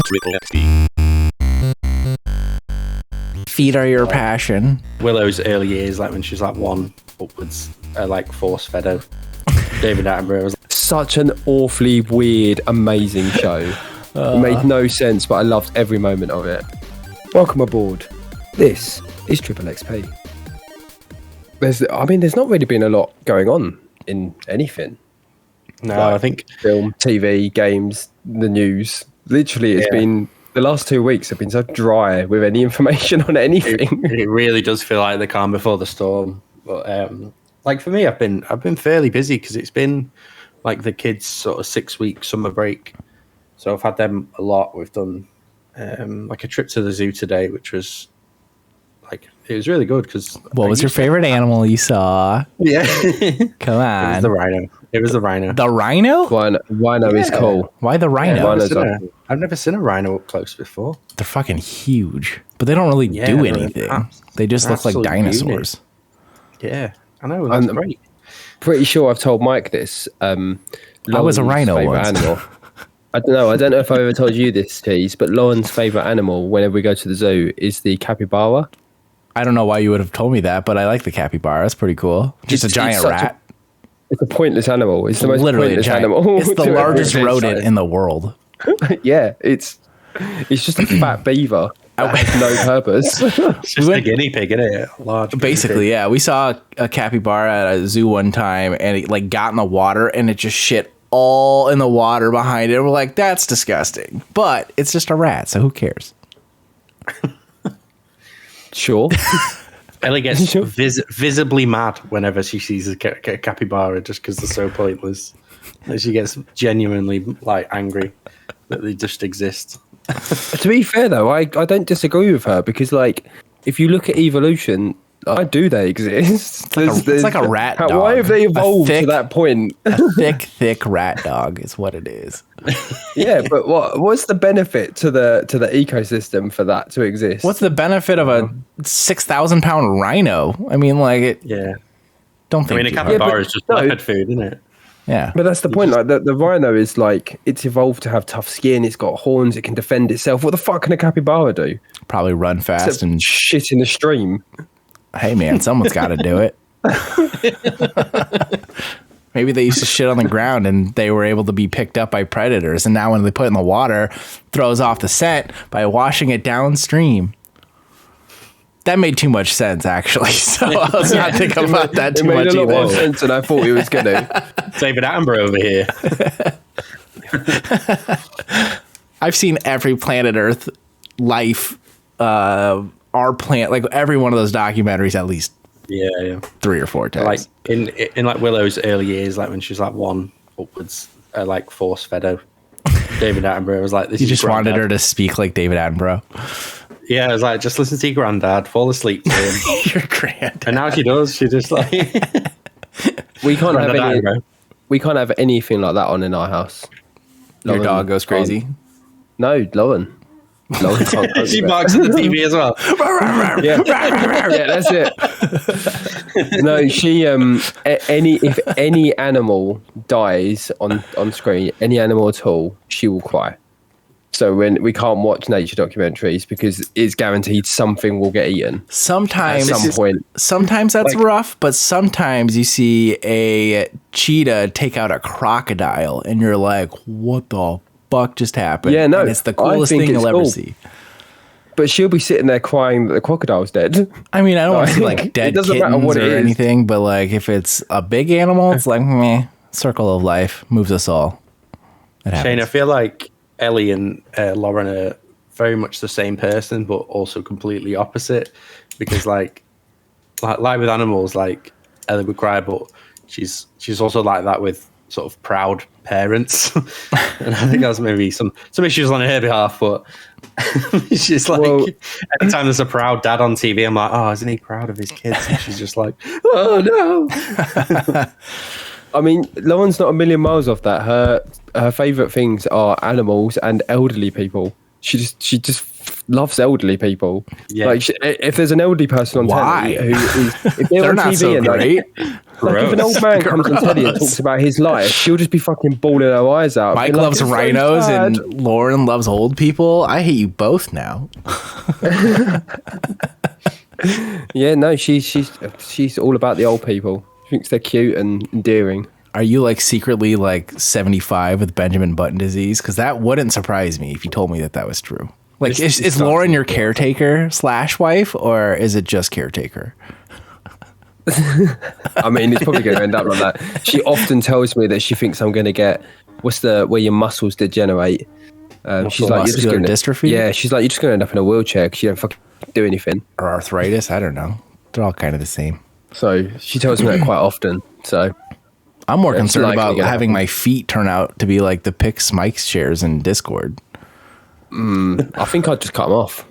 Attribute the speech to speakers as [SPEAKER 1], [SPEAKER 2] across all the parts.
[SPEAKER 1] Triple XP.
[SPEAKER 2] Feet are your passion.
[SPEAKER 3] Willow's early years, like when she was like 1 upwards, like force fed her. David Attenborough was
[SPEAKER 4] Such an awfully weird, amazing show. It made no sense, but I loved every moment of it. Welcome aboard. This is Triple XP. There's not really been a lot going on in anything.
[SPEAKER 3] no,
[SPEAKER 4] Like
[SPEAKER 3] I think
[SPEAKER 4] film, TV, games, the news. Literally, it's been the last 2 weeks have been so dry with any information on anything.
[SPEAKER 3] it really does feel like the calm before the storm. But like for me, I've been fairly busy because it's been like the kids' sort of 6-week summer break. So I've had them a lot. We've done like a trip to the zoo today, which was like it was really good because.
[SPEAKER 2] What was your favorite animal you saw?
[SPEAKER 3] Yeah,
[SPEAKER 2] Come on.
[SPEAKER 3] It was the rhino. It was the rhino.
[SPEAKER 2] The rhino?
[SPEAKER 4] Rhino is cool.
[SPEAKER 2] Why the rhino?
[SPEAKER 4] rhinos
[SPEAKER 3] I've never seen a rhino up close before.
[SPEAKER 2] They're fucking huge, but they don't really do
[SPEAKER 3] they're
[SPEAKER 2] anything. They just
[SPEAKER 3] they're
[SPEAKER 2] look like
[SPEAKER 3] absolute
[SPEAKER 2] dinosaurs.
[SPEAKER 3] Yeah, I know. That's great.
[SPEAKER 4] Pretty sure I've told Mike this.
[SPEAKER 2] I was a rhino
[SPEAKER 4] favourite
[SPEAKER 2] once.
[SPEAKER 4] animal. I don't know if I ever told you this, Tease, but Lauren's favourite animal whenever we go to the zoo is the capybara.
[SPEAKER 2] I don't know why you would have told me that, but I like the capybara. That's pretty cool. Just a giant rat.
[SPEAKER 4] It's a pointless animal. It's the most
[SPEAKER 2] Literally a
[SPEAKER 4] pointless
[SPEAKER 2] giant.
[SPEAKER 4] animal.
[SPEAKER 2] It's the
[SPEAKER 4] to ever
[SPEAKER 2] largest
[SPEAKER 4] exist.
[SPEAKER 2] rodent in the world.
[SPEAKER 4] Yeah, it's just a fat beaver that has no purpose.
[SPEAKER 3] It's just a guinea pig, isn't it? Large guinea
[SPEAKER 2] Basically,
[SPEAKER 3] pig.
[SPEAKER 2] yeah. We saw a capybara at a zoo one time, and it like got in the water, and it just shit all in the water behind it. We're like, that's disgusting, but it's just a rat, so who cares?
[SPEAKER 4] Sure.
[SPEAKER 3] Ellie gets visibly mad whenever she sees a capybara just because they're so pointless. And she gets genuinely like angry that they just exist.
[SPEAKER 4] To be fair, though, I don't disagree with her because, like, if you look at evolution, why do they exist?
[SPEAKER 2] It's like a rat dog.
[SPEAKER 4] Why have they evolved
[SPEAKER 2] thick-
[SPEAKER 4] to that point?
[SPEAKER 2] A thick rat dog is what it is.
[SPEAKER 4] Yeah, but what's the benefit to the ecosystem for that to exist?
[SPEAKER 2] What's the benefit of a 6,000 pound rhino? I mean, like it.
[SPEAKER 3] Yeah.
[SPEAKER 2] Don't
[SPEAKER 3] I
[SPEAKER 2] think.
[SPEAKER 3] mean, a
[SPEAKER 2] too hard.
[SPEAKER 3] capybara
[SPEAKER 4] but
[SPEAKER 3] is just
[SPEAKER 4] no.
[SPEAKER 3] leopard food, isn't it?
[SPEAKER 2] Yeah.
[SPEAKER 4] But that's the point. Like the rhino is like it's evolved to have tough skin. It's got horns. It can defend itself. What the fuck can a capybara do?
[SPEAKER 2] Probably run fast
[SPEAKER 4] Except
[SPEAKER 2] and
[SPEAKER 4] shit in the stream.
[SPEAKER 2] hey man, someone's got to do it. Maybe they used to shit on the ground and they were able to be picked up by predators, and now when they put it in the water, throws off the scent by washing it downstream. That made too much sense, actually. So let's not think about that too
[SPEAKER 4] It made
[SPEAKER 2] much
[SPEAKER 4] a lot more
[SPEAKER 2] either.
[SPEAKER 4] sense than I thought it was going to.
[SPEAKER 3] David Attenborough over here.
[SPEAKER 2] I've seen every Planet Earth life, our planet, like every one of those documentaries at least
[SPEAKER 3] Yeah.
[SPEAKER 2] 3 or 4 times.
[SPEAKER 3] Like in like Willow's early years, like when she was like 1 upwards, like force fed her. David Attenborough was like, "This
[SPEAKER 2] You
[SPEAKER 3] is
[SPEAKER 2] just
[SPEAKER 3] your
[SPEAKER 2] wanted her
[SPEAKER 3] granddad."
[SPEAKER 2] to speak like David Attenborough.
[SPEAKER 3] Yeah, I was like, "Just listen to your granddad, fall asleep to him."
[SPEAKER 2] Your grand.
[SPEAKER 3] And now she does. She just like
[SPEAKER 4] We can't have
[SPEAKER 3] Granddad
[SPEAKER 4] any.
[SPEAKER 3] Attenborough.
[SPEAKER 4] We can't have anything like that on in our house.
[SPEAKER 2] Your
[SPEAKER 4] Lauren
[SPEAKER 2] dog goes crazy.
[SPEAKER 4] can't. No, Lauren. Lauren can't cope
[SPEAKER 3] She
[SPEAKER 4] with it.
[SPEAKER 3] barks at the TV as well.
[SPEAKER 4] Yeah, that's it. No, she if any animal dies on screen, any animal at all, she will cry. So when we can't watch nature documentaries because it's guaranteed something will get eaten
[SPEAKER 2] Sometimes,
[SPEAKER 4] at some point.
[SPEAKER 2] sometimes that's
[SPEAKER 4] Like-
[SPEAKER 2] rough, but sometimes you see a cheetah take out a crocodile, and you're like, "What the fuck just happened?"
[SPEAKER 4] Yeah, no,
[SPEAKER 2] and it's the
[SPEAKER 4] I
[SPEAKER 2] coolest
[SPEAKER 4] think
[SPEAKER 2] thing
[SPEAKER 4] it's
[SPEAKER 2] you'll ever
[SPEAKER 4] cool.
[SPEAKER 2] see.
[SPEAKER 4] But she'll be sitting there crying that the crocodile's dead.
[SPEAKER 2] I mean, I don't want to see
[SPEAKER 4] Like,
[SPEAKER 2] like
[SPEAKER 4] it
[SPEAKER 2] dead
[SPEAKER 4] doesn't matter
[SPEAKER 2] kittens
[SPEAKER 4] what
[SPEAKER 2] or
[SPEAKER 4] it is.
[SPEAKER 2] anything, but like if it's a big animal, it's like meh. Circle of life moves us all. It happens.
[SPEAKER 3] Shane, I feel like Ellie and Lauren are very much the same person, but also completely opposite. Because like with animals, like Ellie would cry, but she's also like that with sort of proud parents. And I think that's maybe some issues on her behalf, but she's like,
[SPEAKER 4] Well-
[SPEAKER 3] every time there's a proud dad on TV, I'm like, oh, isn't he proud of his kids? And she's just like, oh no.
[SPEAKER 4] I mean, Lauren's not a million miles off that. Her favourite things are animals and elderly people. She just loves elderly people.
[SPEAKER 3] Yeah.
[SPEAKER 4] Like, if there's an elderly person on
[SPEAKER 2] Why?
[SPEAKER 4] telly if they're on
[SPEAKER 2] not
[SPEAKER 4] TV
[SPEAKER 2] so
[SPEAKER 4] and
[SPEAKER 2] great.
[SPEAKER 4] like if an old man comes on telly and
[SPEAKER 2] Gross.
[SPEAKER 4] talks about his life, she'll just be fucking bawling her eyes out.
[SPEAKER 2] Mike
[SPEAKER 4] being like,
[SPEAKER 2] loves
[SPEAKER 4] "It's so
[SPEAKER 2] rhinos
[SPEAKER 4] sad."
[SPEAKER 2] and Lauren loves old people. I hate you both now.
[SPEAKER 4] Yeah, no, she's all about the old people. She thinks they're cute and endearing.
[SPEAKER 2] Are you like secretly like 75 with Benjamin Button disease? Because that wouldn't surprise me if you told me that was true. Like, is Lauren your caretaker / wife, or is it just caretaker?
[SPEAKER 4] I mean, it's probably going to end up like that. She often tells me that she thinks I'm going to get where your muscles degenerate. She's like, you're just
[SPEAKER 2] Muscular
[SPEAKER 4] going
[SPEAKER 2] dystrophy?
[SPEAKER 4] Yeah, she's like, you're just going to end up in a wheelchair because you don't fucking do anything.
[SPEAKER 2] Or arthritis? I don't know. They're all kind of the same.
[SPEAKER 4] So she tells me that quite often. So
[SPEAKER 2] I'm more concerned
[SPEAKER 4] likely
[SPEAKER 2] about
[SPEAKER 4] gonna
[SPEAKER 2] having
[SPEAKER 4] happen.
[SPEAKER 2] my feet turn out to be like the pics Mike shares in Discord.
[SPEAKER 4] I think I'd just cut them off.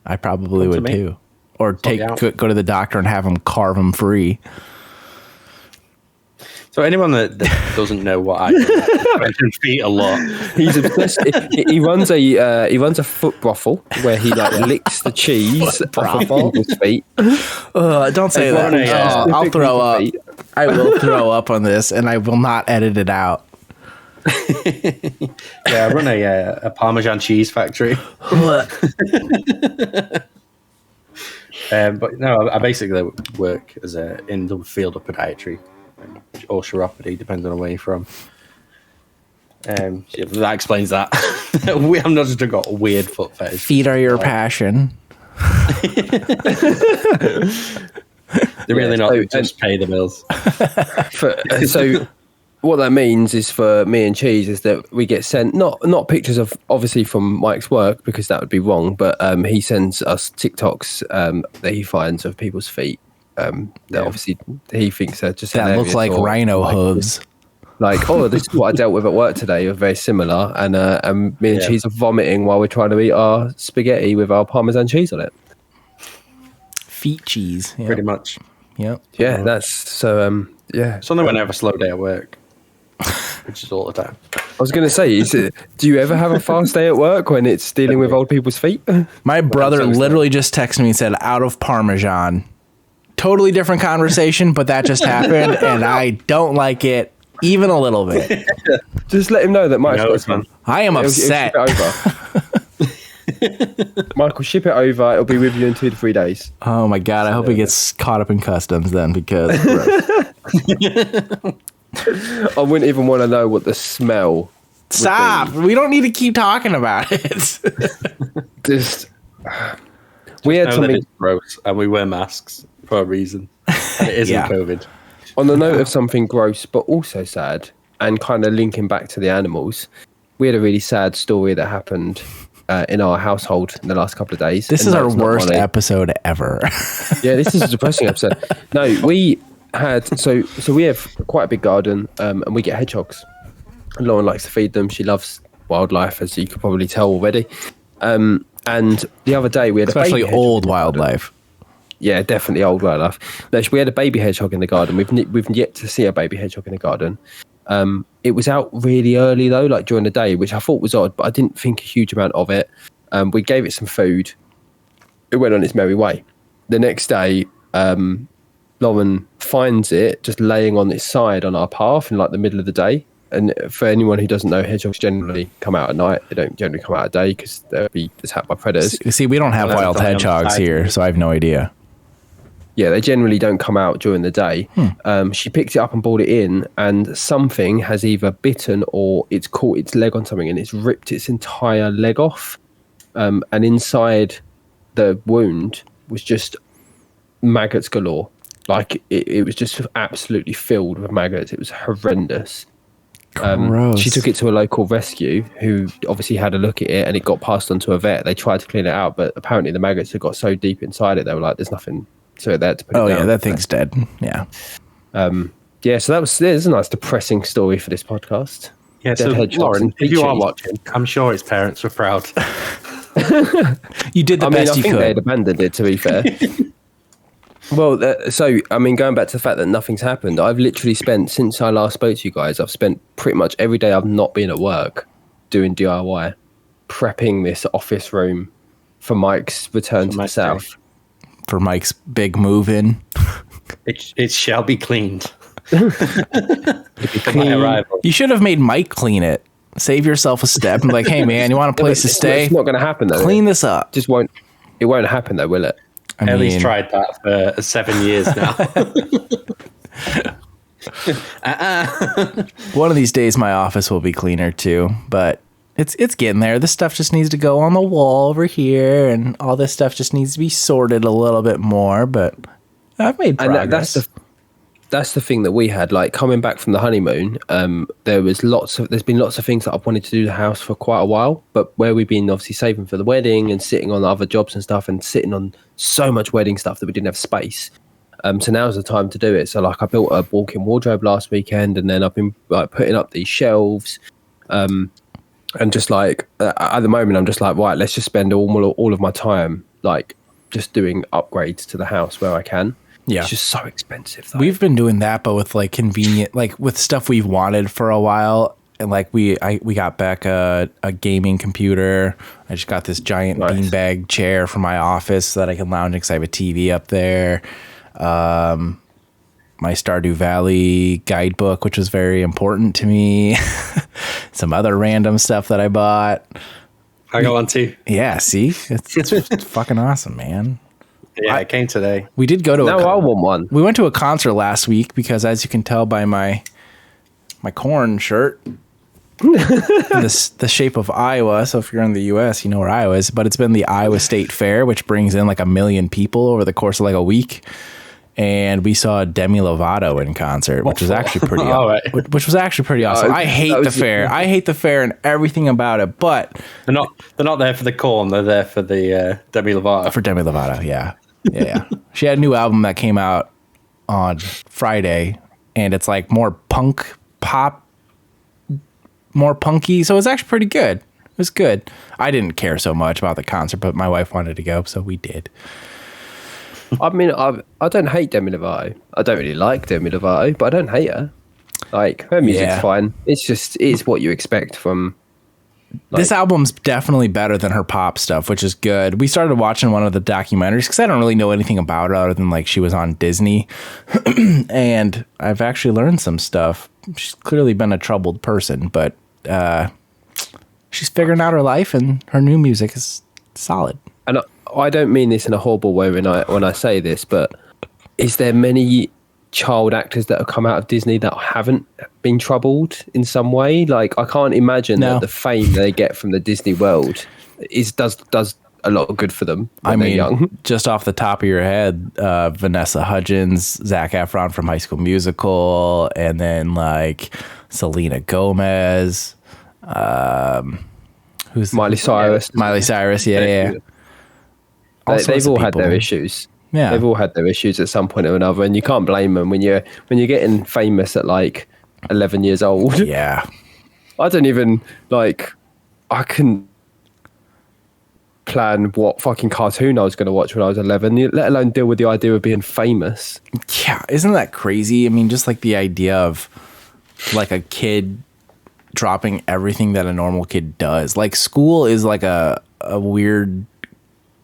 [SPEAKER 2] I probably would
[SPEAKER 3] me.
[SPEAKER 2] too. Or
[SPEAKER 3] out.
[SPEAKER 2] go to the doctor and have him carve them free.
[SPEAKER 3] So anyone that doesn't know what I do, I mention feet a lot.
[SPEAKER 4] He's obsessed. He runs a foot brothel where he like licks the cheese off of people's feet.
[SPEAKER 2] Don't say that.
[SPEAKER 3] Lauren,
[SPEAKER 2] I'll throw up.
[SPEAKER 4] Feet.
[SPEAKER 2] I will throw up on this, and I will not edit it out.
[SPEAKER 3] Yeah, I run a Parmesan cheese factory. But no, I basically work in the field of podiatry or chiropody, depending on where you're from. Yeah, that explains that. I'm not just got a weird foot fetish.
[SPEAKER 2] Feet are your passion.
[SPEAKER 3] They're really not
[SPEAKER 4] so-
[SPEAKER 3] just pay the bills.
[SPEAKER 4] So what that means is for me and Cheese is that we get sent not pictures of obviously from Mike's work because that would be wrong, but he sends us TikToks that he finds of people's feet. That obviously he thinks are just
[SPEAKER 2] That look
[SPEAKER 4] hilarious
[SPEAKER 2] like
[SPEAKER 4] or
[SPEAKER 2] rhino hooves.
[SPEAKER 4] Like, oh, this is what I dealt with at work today. Are very similar, and me and
[SPEAKER 3] Yeah.
[SPEAKER 4] Cheese are vomiting while we're trying to eat our spaghetti with our Parmesan cheese on it.
[SPEAKER 2] Feet cheese. Yep.
[SPEAKER 3] Pretty much.
[SPEAKER 2] Yep.
[SPEAKER 4] Yeah, that's so. Yeah,
[SPEAKER 3] It's only when I have a slow day at work, which is all the time.
[SPEAKER 4] I was going to say, do you ever have a fast day at work when it's dealing with old people's feet?
[SPEAKER 2] My brother
[SPEAKER 3] so
[SPEAKER 2] literally just texted me and said, out of Parmesan. Totally different conversation, but that just happened, and I don't like it even a little bit.
[SPEAKER 4] Just let him know that Mike's
[SPEAKER 3] No,
[SPEAKER 4] got
[SPEAKER 3] it's fun.
[SPEAKER 2] I am
[SPEAKER 4] He'll
[SPEAKER 2] upset.
[SPEAKER 4] ship it over. Michael, ship it over. It'll be with you in 2 to 3 days.
[SPEAKER 2] Oh my God. I hope he gets caught up in customs then, because
[SPEAKER 4] I wouldn't even want to know what the smell.
[SPEAKER 2] stop. We don't need to keep talking about it.
[SPEAKER 4] Just we had
[SPEAKER 3] No, that
[SPEAKER 4] something
[SPEAKER 3] is gross, and we wear masks for a reason. And it isn't
[SPEAKER 2] Yeah.
[SPEAKER 3] COVID.
[SPEAKER 4] on the note of something gross, but also sad, and kind of linking back to the animals. We had a really sad story that happened in our household in the last couple of days.
[SPEAKER 2] This
[SPEAKER 4] And
[SPEAKER 2] is
[SPEAKER 4] no,
[SPEAKER 2] our
[SPEAKER 4] it's not
[SPEAKER 2] worst
[SPEAKER 4] funny.
[SPEAKER 2] episode ever.
[SPEAKER 4] Yeah, this is a depressing episode. No, we had so we have quite a big garden, and we get hedgehogs. Lauren likes to feed them. She loves wildlife, as you could probably tell already. And the other day we had
[SPEAKER 2] Especially
[SPEAKER 4] a baby
[SPEAKER 2] old
[SPEAKER 4] hedgehog.
[SPEAKER 2] wildlife.
[SPEAKER 4] Yeah, definitely old wildlife. No, we had a baby hedgehog in the garden. We've yet to see a baby hedgehog in the garden. It was out really early though, like during the day, which I thought was odd, but I didn't think a huge amount of it. We gave it some food. It went on its merry way. The next day, Lauren finds it just laying on its side on our path in like the middle of the day. And for anyone who doesn't know, hedgehogs generally come out at night. They don't generally come out at day because they'll be attacked by predators.
[SPEAKER 2] See, we don't have
[SPEAKER 3] Well, that's
[SPEAKER 2] wild
[SPEAKER 3] something
[SPEAKER 2] hedgehogs
[SPEAKER 3] outside.
[SPEAKER 2] here, so I have no idea.
[SPEAKER 4] Yeah, they generally don't come out during the day. She picked it up and brought it in, and something has either bitten or it's caught its leg on something and it's ripped its entire leg off. And inside the wound was just maggots galore. Like it was just absolutely filled with maggots. It was horrendous.
[SPEAKER 2] Gross.
[SPEAKER 4] She took it to a local rescue who obviously had a look at it and it got passed on to a vet. They tried to clean it out, but apparently the maggots had got so deep inside it, they were like, there's nothing to it there to put it
[SPEAKER 2] Oh,
[SPEAKER 4] down.
[SPEAKER 2] yeah, that thing's dead. Yeah.
[SPEAKER 4] Yeah, so there's a nice depressing story for this podcast.
[SPEAKER 3] Yeah,
[SPEAKER 4] Dead
[SPEAKER 3] so
[SPEAKER 4] hedgehogs
[SPEAKER 3] Lauren,
[SPEAKER 4] and
[SPEAKER 3] if you are
[SPEAKER 4] cheese.
[SPEAKER 3] watching, I'm sure his parents were proud.
[SPEAKER 2] You did the
[SPEAKER 4] I mean,
[SPEAKER 2] best
[SPEAKER 4] I
[SPEAKER 2] you
[SPEAKER 4] think they'd
[SPEAKER 2] could.
[SPEAKER 4] abandoned it, to be fair. Well, so, I mean, going back to the fact that nothing's happened, I've literally spent, since I last spoke to you guys, I've spent pretty much every day I've not been at work doing DIY, prepping this office room for Mike's return to the south.
[SPEAKER 2] For Mike's big move in.
[SPEAKER 3] It shall be cleaned.
[SPEAKER 4] Clean.
[SPEAKER 2] You should have made Mike clean it. Save yourself a step and be like, hey man, you want a place to stay?
[SPEAKER 4] It's not going to happen though.
[SPEAKER 2] Clean this up.
[SPEAKER 4] It won't happen though, will it?
[SPEAKER 3] Ellie's tried that for 7 years now.
[SPEAKER 2] One of these days my office will be cleaner too, but it's getting there. This stuff just needs to go on the wall over here, and all this stuff just needs to be sorted a little bit more, but I've made progress.
[SPEAKER 4] And that's the thing that we had, like coming back from the honeymoon. There's been lots of things that I've wanted to do to the house for quite a while, but where we've been obviously saving for the wedding and sitting on other jobs and stuff, and sitting on so much wedding stuff that we didn't have space. So now's the time to do it. So like I built a walk-in wardrobe last weekend, and then I've been like putting up these shelves, and just like at the moment I'm just like, right, let's just spend all of my time like just doing upgrades to the house where I can.
[SPEAKER 2] Yeah,
[SPEAKER 4] it's just so expensive though.
[SPEAKER 2] We've been doing that, but with like convenient, like with stuff we've wanted for a while. And like we got back a gaming computer. I just got this giant beanbag chair for my office so that I can lounge because I have a TV up there. My Stardew Valley guidebook, which was very important to me. Some other random stuff that I bought.
[SPEAKER 3] I got one too.
[SPEAKER 2] Yeah, see? It's fucking awesome, man.
[SPEAKER 3] Yeah, it came today.
[SPEAKER 2] We did go to
[SPEAKER 4] I want one.
[SPEAKER 2] We went to a concert last week because, as you can tell by my corn shirt, the shape of Iowa. So if you're in the U.S., you know where Iowa is. But it's been the Iowa State Fair, which brings in like 1 million people over the course of like a week. And we saw Demi Lovato in concert, which was actually pretty which was actually pretty awesome. I hate the fair. I hate the fair and everything about it, but
[SPEAKER 3] they're not there for the corn, they're there for the Demi Lovato.
[SPEAKER 2] For Demi Lovato, yeah. She had a new album that came out on Friday, and it's like more punk pop, more punky. So it was actually pretty good. It was good. I didn't care so much about the concert, but my wife wanted to go, so we did.
[SPEAKER 4] I mean, I don't hate Demi Lovato. I don't really like Demi Lovato, but I don't hate her. Like, her music's fine. It's what you expect from... Like,
[SPEAKER 2] this album's definitely better than her pop stuff, which is good. We started watching one of the documentaries because I don't really know anything about her other than like she was on Disney. And I've actually learned some stuff. She's clearly been a troubled person, but she's figuring out her life, and her new music is solid.
[SPEAKER 4] And I don't mean this in a horrible way when I say this, but is there many child actors that have come out of Disney that haven't been troubled in some way? Like, I can't imagine that the fame they get from the Disney world does a lot of good for them when they're young.
[SPEAKER 2] Just off the top of your head, Vanessa Hudgens, Zac Efron from High School Musical, and then like Selena Gomez, who's
[SPEAKER 4] Miley Cyrus.
[SPEAKER 2] Yeah.
[SPEAKER 4] They've all had their issues. Yeah, they've all had their issues at some point or another, and you can't blame them when you're getting famous at like 11 years old.
[SPEAKER 2] Yeah,
[SPEAKER 4] I don't even like. I couldn't plan what fucking cartoon I was going to watch when I was 11, let alone deal with the idea of being famous.
[SPEAKER 2] Yeah, isn't that crazy? I mean, just like the idea of like a kid dropping everything that a normal kid does. Like, school is like a weird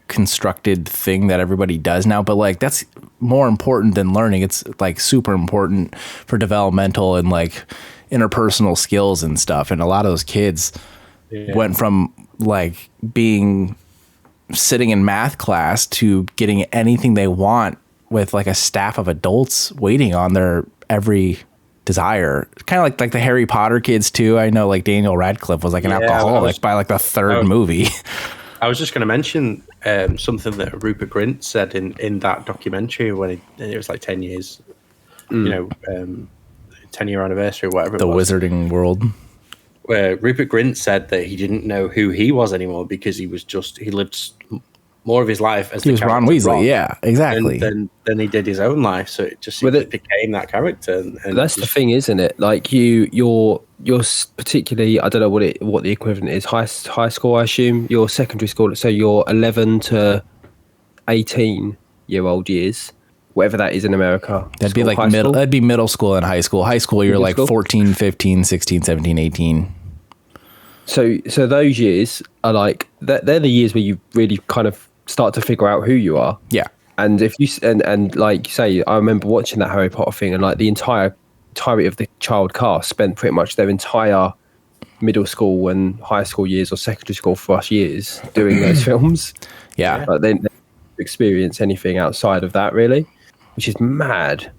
[SPEAKER 2] constructed thing that everybody does now, but like that's more important than learning. It's like super important for developmental and like interpersonal skills and stuff. And a lot of those kids went from like being sitting in math class to getting anything they want with like a staff of adults waiting on their every desire. Kind of like the Harry Potter kids too. I know like Daniel Radcliffe was like an alcoholic by like the third movie.
[SPEAKER 3] I was just going to mention something that Rupert Grint said in that documentary when it was like 10 years, 10-year anniversary or whatever.
[SPEAKER 2] The Wizarding World.
[SPEAKER 3] Where Rupert Grint said that he didn't know who he was anymore because he lived more of his life as
[SPEAKER 2] he was Ron Weasley. Yeah, exactly.
[SPEAKER 3] And then he did his own life, so it just became that character. And
[SPEAKER 4] that's the thing, isn't it? Like you're particularly, I don't know what the equivalent is. High school, I assume. Your secondary school, so you're 11 to 18-year-old years, whatever that is in America.
[SPEAKER 2] That'd be like middle. That'd be middle school and high school. High school, you're like 14, 15, 16, 17, 18.
[SPEAKER 4] So those years are like they're the years where you really kind of start to figure out who you are.
[SPEAKER 2] Yeah.
[SPEAKER 4] And if you and like you say, I remember watching that Harry Potter thing, and like the entirety of the child cast spent pretty much their entire middle school and high school years, or secondary school for us years, doing those films.
[SPEAKER 2] Yeah.
[SPEAKER 4] But they didn't experience anything outside of that, really, which is mad,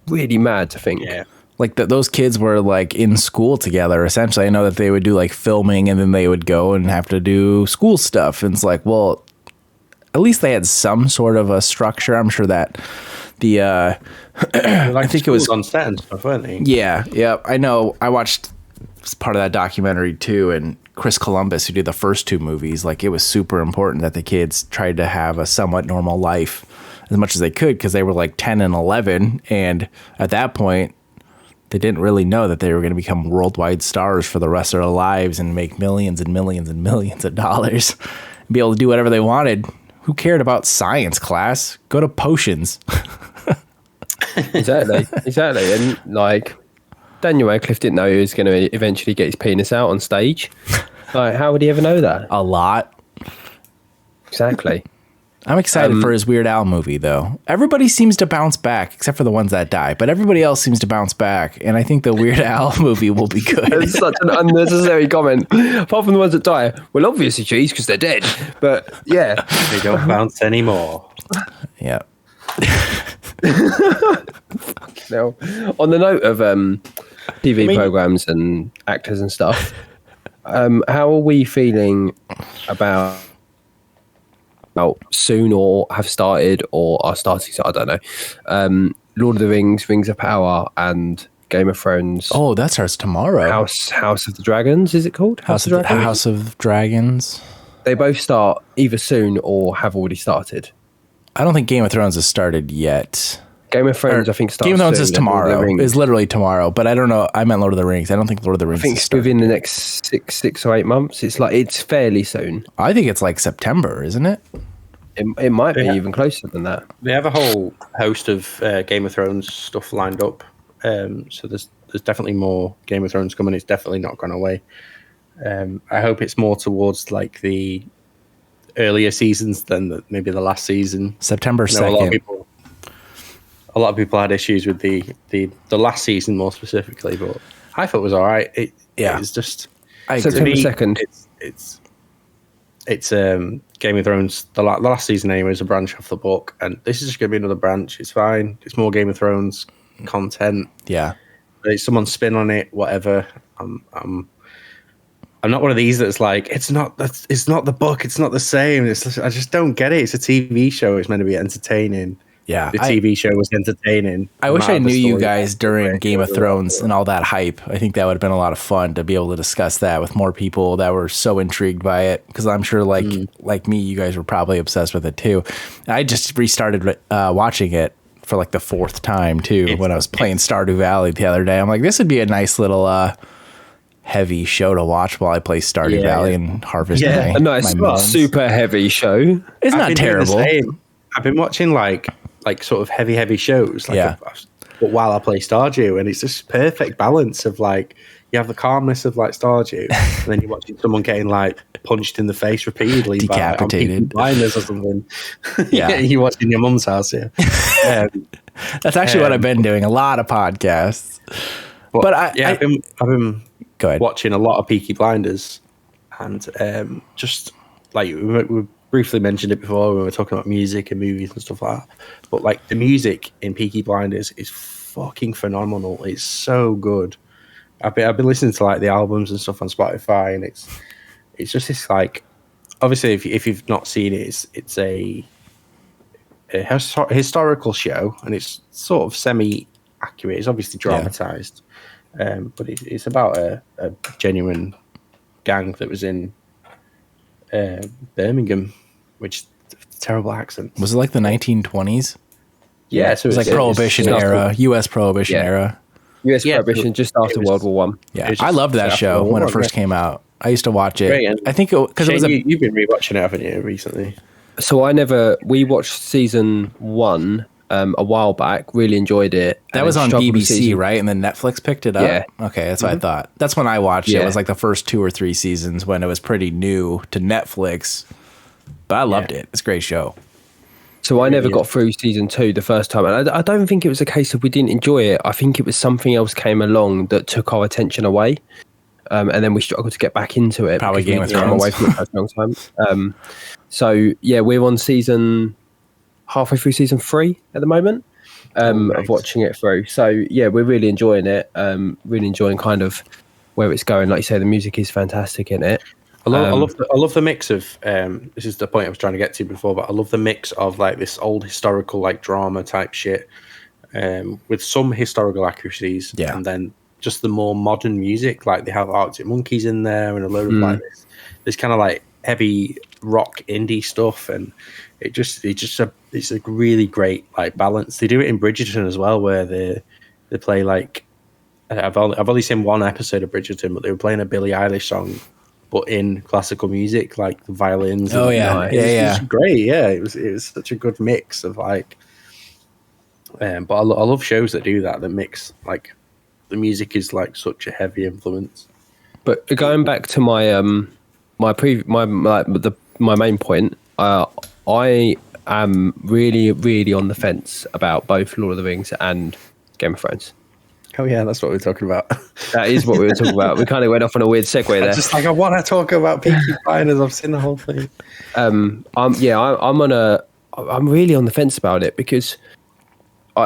[SPEAKER 4] really mad to think.
[SPEAKER 3] Yeah.
[SPEAKER 2] Like those kids were like in school together. Essentially, I know that they would do like filming, and then they would go and have to do school stuff. And it's like, well, at least they had some sort of a structure. I'm sure that the I think it was
[SPEAKER 3] on set and stuff, weren't they?
[SPEAKER 2] Yeah. I know. I watched part of that documentary too, and Chris Columbus, who did the first two movies, like it was super important that the kids tried to have a somewhat normal life as much as they could, because they were like 10 and 11, and at that point they didn't really know that they were going to become worldwide stars for the rest of their lives and make millions and millions and millions of dollars and be able to do whatever they wanted. Who cared about science class? Go to potions.
[SPEAKER 4] Exactly. And like Daniel Radcliffe didn't know he was going to eventually get his penis out on stage. Like, how would he ever know that?
[SPEAKER 2] A lot.
[SPEAKER 4] Exactly.
[SPEAKER 2] I'm excited for his Weird Al movie, though. Everybody seems to bounce back, except for the ones that die. But everybody else seems to bounce back, and I think the Weird Al movie will be good.
[SPEAKER 4] It's such an unnecessary comment. Apart from the ones that die, well, obviously, geez, because they're dead. But yeah,
[SPEAKER 3] They don't bounce anymore.
[SPEAKER 2] Yeah.
[SPEAKER 4] now, on the note of TV programs and actors and stuff, how are we feeling about soon, or have started, or are starting? So I don't know. Lord of the Rings, Rings of Power, and Game of Thrones.
[SPEAKER 2] Oh, that starts tomorrow.
[SPEAKER 4] House of the Dragons, is it called?
[SPEAKER 2] House of Dragons.
[SPEAKER 4] They both start either soon or have already started.
[SPEAKER 2] I don't think Game of Thrones has started yet.
[SPEAKER 4] Game of Thrones, I think, starts
[SPEAKER 2] Game of Thrones
[SPEAKER 4] soon,
[SPEAKER 2] is
[SPEAKER 4] and Lord of the
[SPEAKER 2] tomorrow.
[SPEAKER 4] Rings-
[SPEAKER 2] Is literally tomorrow. But I don't know. I meant Lord of the Rings. I don't think Lord of the Rings
[SPEAKER 4] I think
[SPEAKER 2] has
[SPEAKER 4] it's
[SPEAKER 2] started.
[SPEAKER 4] within the next six or 8 months. It's fairly soon.
[SPEAKER 2] I think it's like September, isn't it?
[SPEAKER 4] It might be even closer than that.
[SPEAKER 3] They have a whole host of Game of Thrones stuff lined up. So there's definitely more Game of Thrones coming. It's definitely not gone away. I hope it's more towards like the earlier seasons than maybe the last season.
[SPEAKER 2] September
[SPEAKER 3] I know
[SPEAKER 2] 2nd.
[SPEAKER 3] a lot of people had issues with the last season more specifically, but I thought it was all right. It's just
[SPEAKER 4] September 2nd.
[SPEAKER 3] It's Game of Thrones. The last season anyway is a branch off the book, and this is just going to be another branch. It's fine. It's more Game of Thrones content.
[SPEAKER 2] Yeah.
[SPEAKER 3] It's someone's spin on it. Whatever. I'm not one of these that's like it's not the book. It's not the same. I just don't get it. It's a TV show. It's meant to be entertaining.
[SPEAKER 2] Yeah.
[SPEAKER 3] The TV show was entertaining.
[SPEAKER 2] I wish I
[SPEAKER 3] The
[SPEAKER 2] knew you
[SPEAKER 3] story-
[SPEAKER 2] guys during Game of Thrones and all that hype. I think that would have been a lot of fun to be able to discuss that with more people that were so intrigued by it. Because I'm sure, like me, you guys were probably obsessed with it too. I just restarted watching it for like the fourth time too when I was playing Stardew Valley the other day. I'm like, this would be a nice little heavy show to watch while I play Stardew Valley and harvest
[SPEAKER 4] A nice, super heavy show.
[SPEAKER 2] It's
[SPEAKER 3] I've
[SPEAKER 2] not
[SPEAKER 3] been doing the
[SPEAKER 2] terrible.
[SPEAKER 3] same. I've been watching like sort of heavy shows, but while I play Stardew, and it's just perfect balance of like you have the calmness of like Stardew, and then you're watching someone getting like punched in the face repeatedly,
[SPEAKER 2] Decapitated.
[SPEAKER 3] by blinders or something.
[SPEAKER 2] Yeah.
[SPEAKER 3] You're watching your mum's house. Yeah,
[SPEAKER 2] That's actually what I've been doing. A lot of podcasts. But
[SPEAKER 3] I've been
[SPEAKER 2] go ahead.
[SPEAKER 3] watching a lot of Peaky Blinders, and just like we briefly mentioned it before when we were talking about music and movies and stuff like that. But like the music in Peaky Blinders is fucking phenomenal. It's so good. I've been listening to like the albums and stuff on Spotify, and it's just this like obviously if you've not seen it, it's a historical show, and it's sort of semi accurate. It's obviously dramatized, but it's about a genuine gang that was in Birmingham, which terrible accent.
[SPEAKER 2] Was it like the 1920s?
[SPEAKER 3] Yeah, so
[SPEAKER 2] It was like Prohibition era, U.S. Prohibition era.
[SPEAKER 4] US Prohibition just after World War One.
[SPEAKER 2] Yeah, I loved that show when it first came out. I used to watch it.
[SPEAKER 3] Great, and
[SPEAKER 2] I think because it was
[SPEAKER 3] you've been rewatching it, haven't you, recently?
[SPEAKER 4] So we watched season 1 a while back. Really enjoyed it.
[SPEAKER 2] That was on BBC, right? And then Netflix picked it up?
[SPEAKER 4] Yeah.
[SPEAKER 2] Okay, that's what I thought. That's when I watched it. It was like the first 2 or 3 seasons when it was pretty new to Netflix. But I loved it. It's a great show.
[SPEAKER 4] So I never got through season 2 the first time. And I don't think it was a case of we didn't enjoy it. I think it was something else came along that took our attention away. And then we struggled to get back into it.
[SPEAKER 2] Probably Game of
[SPEAKER 4] Thrones. Away from it for a long time. So yeah, we're on halfway through season 3 at the moment of watching it through. So yeah, we're really enjoying it. Really enjoying kind of where it's going. Like you say, the music is fantastic in it.
[SPEAKER 3] I love the mix of this is the point I was trying to get to before, but I love the mix of like this old historical like drama type shit with some historical accuracies, and then just the more modern music. Like they have Arctic Monkeys in there and a load of like this kind of like heavy rock indie stuff, and it's a really great like balance. They do it in Bridgerton as well, where they play like I've only seen one episode of Bridgerton, but they were playing a Billie Eilish song, but in classical music, like the violins.
[SPEAKER 2] Oh yeah,
[SPEAKER 3] it's great. Yeah, it was such a good mix of like. But I love shows that do that mix like the music is like such a heavy influence.
[SPEAKER 4] But going back to my my main point, I am really on the fence about both Lord of the Rings and Game of Thrones.
[SPEAKER 3] Oh yeah, that's what we're talking about.
[SPEAKER 4] That is what we were talking about. We kind of went off on a weird segue there.
[SPEAKER 3] Just like I want to talk about Peaky Blinders. I've seen the whole thing.
[SPEAKER 4] I'm really on the fence about it because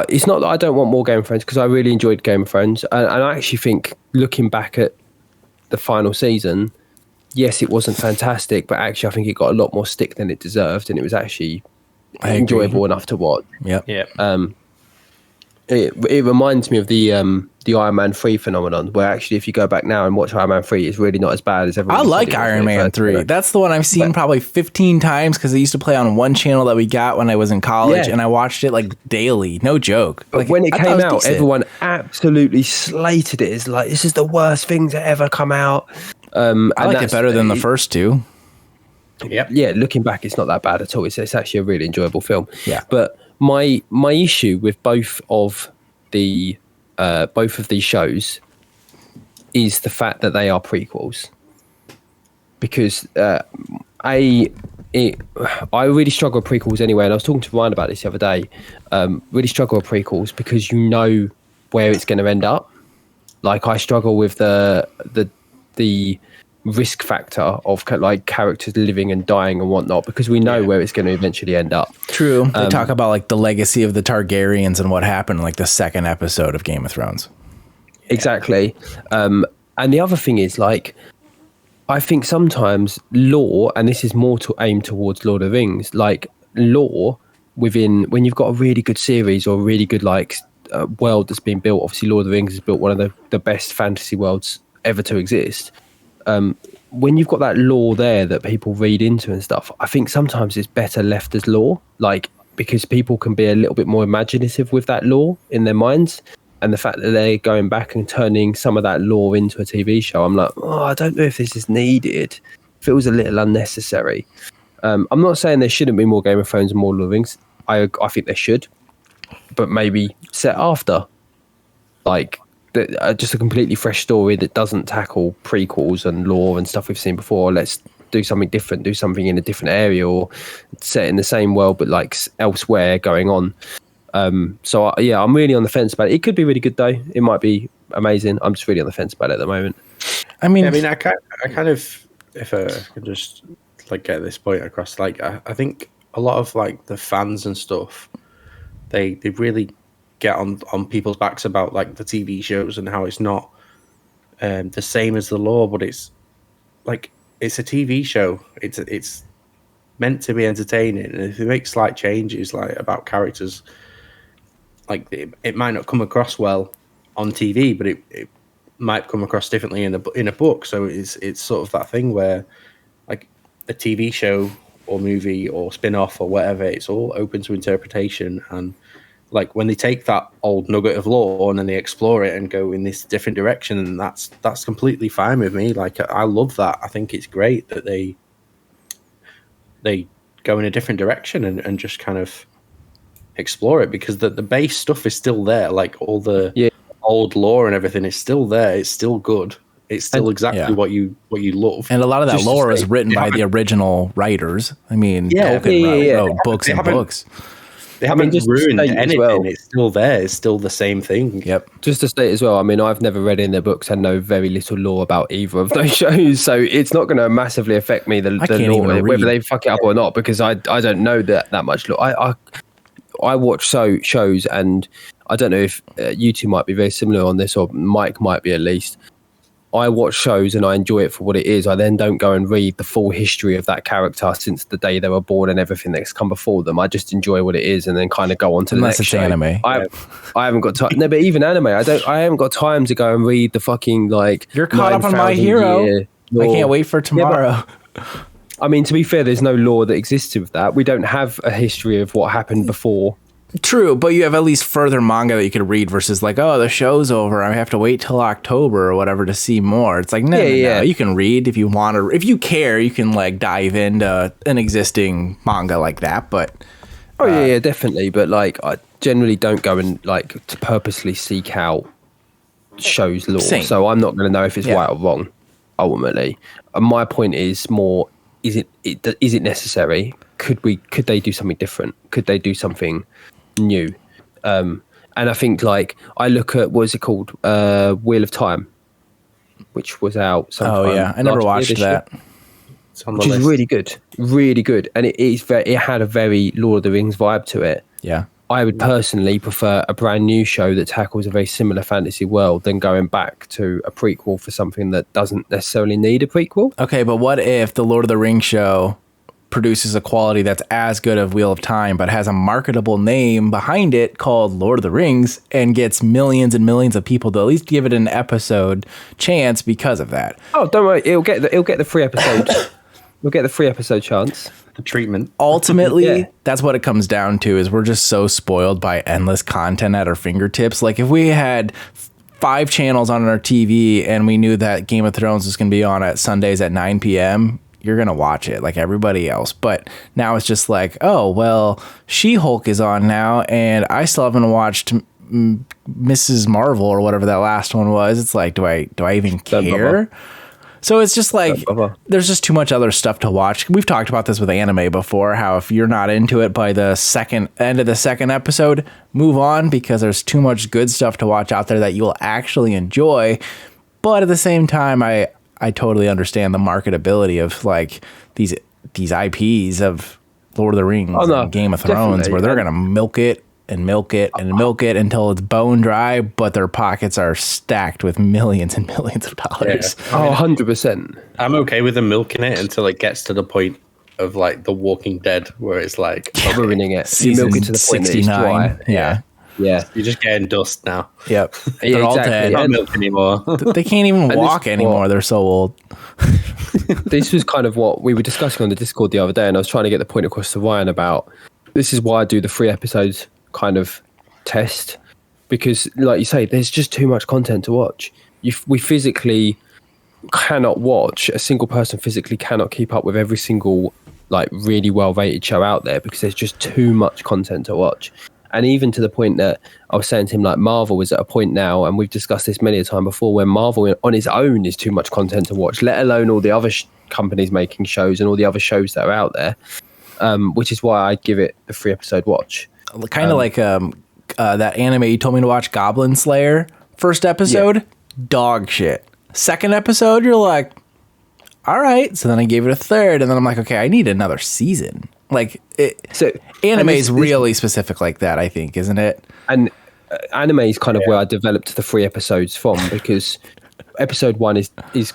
[SPEAKER 4] it's not that I don't want more Game of Thrones, because I really enjoyed Game of Thrones, and I actually think looking back at the final season, yes, it wasn't fantastic, but actually I think it got a lot more stick than it deserved, and it was actually enjoyable enough to watch.
[SPEAKER 3] Yeah.
[SPEAKER 4] It reminds me of the Iron Man 3 phenomenon, where actually if you go back now and watch Iron Man 3, it's really not as bad as everyone.
[SPEAKER 2] I like Iron Man 3. That's the one I've seen probably 15 times because I used to play on one channel that we got when I was in college, and I watched it like daily. No joke.
[SPEAKER 4] But
[SPEAKER 2] like,
[SPEAKER 4] when it came out, everyone absolutely slated it. It's like, this is the worst thing to ever come out.
[SPEAKER 2] I like it better than the first two.
[SPEAKER 4] Yeah, looking back, it's not that bad at all. It's actually a really enjoyable film.
[SPEAKER 2] Yeah.
[SPEAKER 4] But my issue with both of these shows is the fact that they are prequels. Because I really struggle with prequels anyway, and I was talking to Ryan about this the other day. Really struggle with prequels because you know where it's going to end up. Like I struggle with the risk factor of like characters living and dying and whatnot, because we know where it's going to eventually end up.
[SPEAKER 2] True. They talk about like the legacy of the Targaryens and what happened in like the second episode of Game of Thrones.
[SPEAKER 4] Exactly. And the other thing is, like, I think sometimes lore, and this is more to aim towards Lord of the Rings, like lore within, when you've got a really good series or a really good like world that's been built. Obviously Lord of the Rings has built one of the best fantasy worlds ever to exist. When you've got that lore there that people read into and stuff, I think sometimes it's better left as lore, like, because people can be a little bit more imaginative with that lore in their minds. And the fact that they're going back and turning some of that lore into a TV show, I'm like, I don't know if this is needed. Feels a little unnecessary. I'm not saying there shouldn't be more Game of Thrones and more Lord of the Rings. I think there should, but maybe set after, like, just a completely fresh story that doesn't tackle prequels and lore and stuff we've seen before. Let's do something different, do something in a different area, or set in the same world but like elsewhere going on. So I'm really on the fence about it. It could be really good though. It might be amazing. I'm just really on the fence about it at the moment.
[SPEAKER 3] I kind of, if I could just like get this point across, like I think a lot of like the fans and stuff, they really get on people's backs about like the TV shows and how it's not the same as the lore, but it's like it's a TV show. It's meant to be entertaining, and if they make slight changes like about characters, like it might not come across well on TV, but it might come across differently in a book. So it's sort of that thing where like a TV show or movie or spin-off or whatever, it's all open to interpretation. And like when they take that old nugget of lore and then they explore it and go in this different direction, and that's completely fine with me. Like I love that. I think it's great that they go in a different direction and just kind of explore it, because the base stuff is still there. Like all the
[SPEAKER 4] Yeah.
[SPEAKER 3] old lore and everything is still there. It's still good. It's still exactly what you love.
[SPEAKER 2] And a lot of that
[SPEAKER 3] Just to
[SPEAKER 2] lore
[SPEAKER 3] say,
[SPEAKER 2] is written by the original writers. I mean,
[SPEAKER 3] Yeah.
[SPEAKER 2] Tolkien wrote books and books.
[SPEAKER 3] They haven't
[SPEAKER 4] just to
[SPEAKER 3] ruined
[SPEAKER 4] state as
[SPEAKER 3] anything.
[SPEAKER 4] well-
[SPEAKER 3] It's still there. It's still the same thing.
[SPEAKER 2] Yep.
[SPEAKER 4] Just to state as well, I mean, I've never read in their books and know very little lore about either of those shows, so it's not going to massively affect me, the
[SPEAKER 2] can't
[SPEAKER 4] lore,
[SPEAKER 2] even
[SPEAKER 4] whether
[SPEAKER 2] read.
[SPEAKER 4] they fuck it up or not, because I don't know that much lore. I watch shows, and I don't know if you two might be very similar on this, or Mike might be at least. I watch shows and I enjoy it for what it is. I then don't go and read the full history of that character since the day they were born and everything that's come before them. I just enjoy what it is and then kind of go on to the
[SPEAKER 2] Unless
[SPEAKER 4] next
[SPEAKER 2] it's
[SPEAKER 4] show.
[SPEAKER 2] anime.
[SPEAKER 4] I haven't got time. No, but even anime, I haven't got time to go and read the fucking like.
[SPEAKER 2] You're caught up on My
[SPEAKER 4] 9,000
[SPEAKER 2] Hero.
[SPEAKER 4] year
[SPEAKER 2] I
[SPEAKER 4] lore.
[SPEAKER 2] can't wait for tomorrow.
[SPEAKER 4] I mean, to be fair, there's no lore that exists with that. We don't have a history of what happened before.
[SPEAKER 2] True, but you have at least further manga that you could read versus like, oh, the show's over. I have to wait till October or whatever to see more. It's like, no. You can read if you want to. If you care, you can like dive into an existing manga like that. But
[SPEAKER 4] Yeah, definitely. But like, I generally don't go and like to purposely seek out shows lore.
[SPEAKER 2] Same.
[SPEAKER 4] So I'm not going to know if it's right or wrong. Ultimately, and my point is more: is it necessary? Could they do something different? Could they do something new? And I think like I look at what is it called, Wheel of Time, which was out sometime
[SPEAKER 2] I never
[SPEAKER 4] last
[SPEAKER 2] watched
[SPEAKER 4] year, this
[SPEAKER 2] that.
[SPEAKER 4] year,
[SPEAKER 3] It's on the
[SPEAKER 4] which is
[SPEAKER 3] list.
[SPEAKER 4] really good, and it had a very Lord of the Rings vibe to it.
[SPEAKER 2] Yeah.
[SPEAKER 4] I would personally prefer a brand new show that tackles a very similar fantasy world than going back to a prequel for something that doesn't necessarily need a prequel.
[SPEAKER 2] Okay, but what if the Lord of the Rings show produces a quality that's as good as Wheel of Time, but has a marketable name behind it called Lord of the Rings and gets millions and millions of people to at least give it an episode chance because of that?
[SPEAKER 4] Oh, don't worry, it'll get the free episode. We'll get the free episode chance.
[SPEAKER 3] The treatment.
[SPEAKER 2] Ultimately,
[SPEAKER 4] Yeah.
[SPEAKER 2] that's what it comes down to, is we're just so spoiled by endless content at our fingertips. Like if we had 5 channels on our TV and we knew that Game of Thrones was going to be on at Sundays at 9 p.m., you're going to watch it like everybody else. But now it's just like, oh, well, She-Hulk is on now and I still haven't watched Mrs. Marvel or whatever that last one was. It's like, do I even care? So it's just like, there's just too much other stuff to watch. We've talked about this with anime before, how if you're not into it by the end of the second episode, move on, because there's too much good stuff to watch out there that you will actually enjoy. But at the same time, I totally understand the marketability of like these IPs of Lord of the Rings and Game of Thrones, where they're going to milk it and milk it and milk it until it's bone dry, but their pockets are stacked with millions and millions of dollars.
[SPEAKER 4] Yeah. 100%.
[SPEAKER 3] I'm okay with them milking it until it gets to the point of like The Walking Dead, where it's like
[SPEAKER 4] Ruining it. You
[SPEAKER 2] Season
[SPEAKER 4] milk it to the point that it's
[SPEAKER 2] 69.
[SPEAKER 4] dry.
[SPEAKER 2] Yeah.
[SPEAKER 4] Yeah.
[SPEAKER 3] you're just getting dust now.
[SPEAKER 2] Yep. They're all dead.
[SPEAKER 3] Not milk anymore.
[SPEAKER 2] They can't even
[SPEAKER 4] this
[SPEAKER 2] walk
[SPEAKER 4] is
[SPEAKER 2] anymore.
[SPEAKER 4] what-
[SPEAKER 2] They're so old.
[SPEAKER 4] This was kind of what we were discussing on the Discord the other day, and I was trying to get the point across to Ryan about this is why I do the 3 episodes kind of test, because like you say, there's just too much content to watch. We physically cannot watch, a single person physically cannot keep up with every single like really well rated show out there, because there's just too much content to watch. And even to the point that I was saying to him, like Marvel is at a point now, and we've discussed this many a time before, where Marvel on its own is too much content to watch, let alone all the other companies making shows and all the other shows that are out there, which is why I give it a 3 episode watch.
[SPEAKER 2] Kind of like that anime you told me to watch, Goblin Slayer. First episode, dog shit. Second episode, you're like, all right. So then I gave it a 3rd, and then I'm like, okay, I need another season. Like, anime is really specific like that, I think, isn't it?
[SPEAKER 4] And anime is kind of where I developed the 3 episodes from, because episode 1 is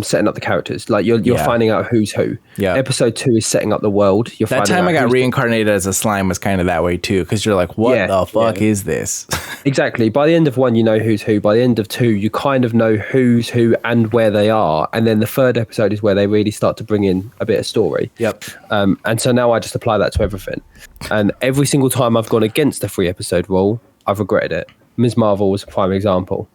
[SPEAKER 4] setting up the characters. Like you're finding out who's who.
[SPEAKER 2] Yeah.
[SPEAKER 4] Episode 2 is setting up the world.
[SPEAKER 2] That time I got reincarnated as a slime was kind of that way too, because you're like, what the fuck is this?
[SPEAKER 4] Exactly. By the end of 1, you know who's who. By the end of 2, you kind of know who's who and where they are. And then the 3rd episode is where they really start to bring in a bit of story.
[SPEAKER 2] Yep.
[SPEAKER 4] And so now I just apply that to everything. And every single time I've gone against the 3 episode rule, I've regretted it. Ms. Marvel was a prime example.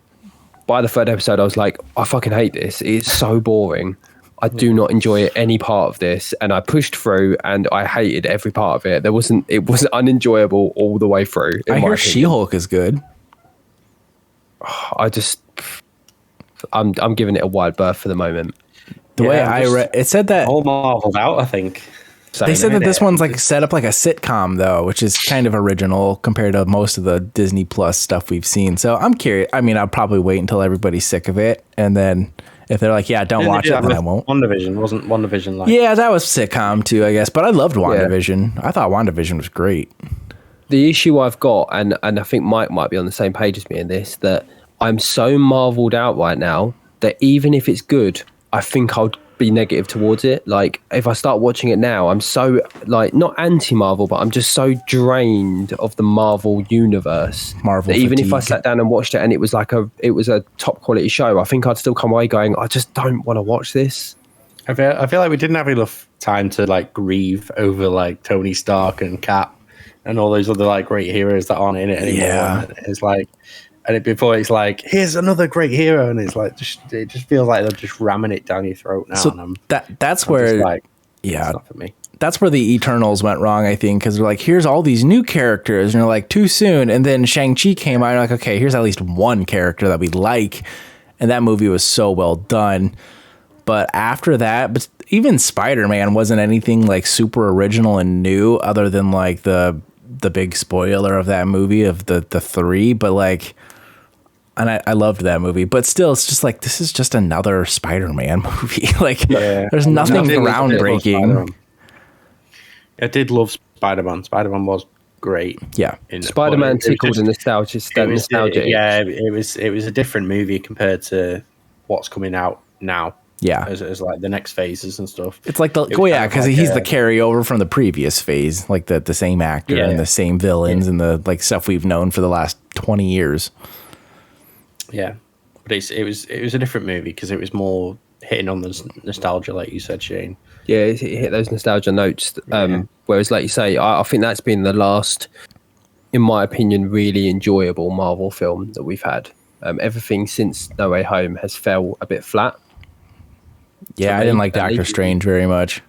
[SPEAKER 4] By the 3rd episode, I was like, I fucking hate this. It's so boring. I do not enjoy any part of this, and I pushed through, and I hated every part of it. It was unenjoyable all the way through.
[SPEAKER 2] I hear She-Hulk is good.
[SPEAKER 4] I'm giving it a wide berth for the moment.
[SPEAKER 2] The way I read, it said that
[SPEAKER 3] all marveled out, I think.
[SPEAKER 2] They said that this one's like set up like a sitcom though, which is kind of original compared to most of the Disney Plus stuff we've seen. So I'm curious. I mean, I'll probably wait until everybody's sick of it, and then if they're like, "Yeah, don't watch it," then I won't.
[SPEAKER 3] WandaVision wasn't WandaVision like?
[SPEAKER 2] Yeah, that was sitcom too, I guess. But I loved WandaVision. I thought WandaVision was great.
[SPEAKER 4] The issue I've got, and I think Mike might be on the same page as me in this, that I'm so marveled out right now that even if it's good, I think I'll be negative towards it. Like if I start watching it now, I'm so like not anti-Marvel, but I'm just so drained of the Marvel universe. That even if I sat down and watched it and it was a top quality show, I think I'd still come away going, I just don't want to watch this.
[SPEAKER 3] I feel like we didn't have enough time to like grieve over like Tony Stark and Cap and all those other like great heroes that aren't in it anymore.
[SPEAKER 2] Yeah.
[SPEAKER 3] It's like, before it's like, here's another great hero, and it's like it just feels like they're just ramming it down your throat now.
[SPEAKER 2] So
[SPEAKER 3] and
[SPEAKER 2] that's where,
[SPEAKER 3] like,
[SPEAKER 2] yeah,
[SPEAKER 3] it's not for me.
[SPEAKER 2] That's where the Eternals went wrong, I think, because they're like, here's all these new characters, and you're like, too soon. And then Shang-Chi came out, and you're like, okay, here's at least one character that we like, and that movie was so well done. But after that, but even Spider-Man wasn't anything like super original and new, other than like the big spoiler of that movie of the three, but like. And I loved that movie, but still, it's just like, this is just another Spider-Man movie. Like, there's nothing groundbreaking.
[SPEAKER 3] I did love Spider-Man. Spider-Man was great.
[SPEAKER 2] Yeah.
[SPEAKER 4] Spider-Man tickled the nostalgia.
[SPEAKER 3] Yeah, it was a different movie compared to what's coming out now.
[SPEAKER 2] Yeah.
[SPEAKER 3] As like the next phases and stuff.
[SPEAKER 2] It's like because he's the carryover from the previous phase, like the same actor and the same villains and the like stuff we've known for the last 20 years.
[SPEAKER 3] Yeah, but it was a different movie because it was more hitting on the nostalgia, like you said, Shane.
[SPEAKER 4] Yeah, it hit those nostalgia notes. Whereas, like you say, I think that's been the last, in my opinion, really enjoyable Marvel film that we've had. Everything since No Way Home has fell a bit flat.
[SPEAKER 2] Yeah, I didn't like Doctor Strange very much.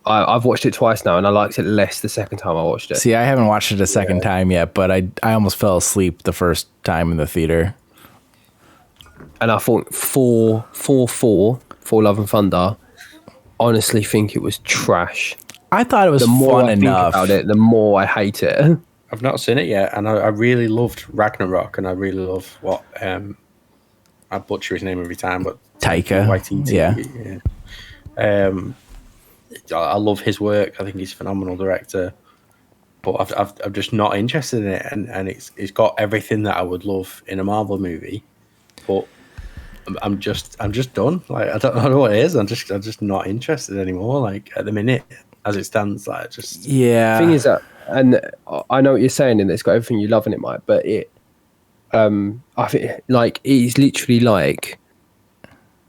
[SPEAKER 4] I've watched it twice now, and I liked it less the second time I watched it.
[SPEAKER 2] See, I haven't watched it a second time yet, but I almost fell asleep the first time in the theater.
[SPEAKER 4] And I thought Thor Love and Thunder, honestly think it was trash.
[SPEAKER 2] I thought it was fun enough.
[SPEAKER 4] About it, the more I hate it.
[SPEAKER 3] I've not seen it yet, and I really loved Ragnarok, and I really love what I butcher his name every time, but
[SPEAKER 2] Taika Waititi.
[SPEAKER 3] Yeah. I love his work. I think he's a phenomenal director, but I'm just not interested in it, and it's got everything that I would love in a Marvel movie, but I'm just done. Like I don't know what it is. I'm just not interested anymore. Like at the minute, as it stands, like just
[SPEAKER 2] yeah.
[SPEAKER 4] The thing is that, and I know what you're saying, and it's got everything you love in it, Mike. But I think like it's literally like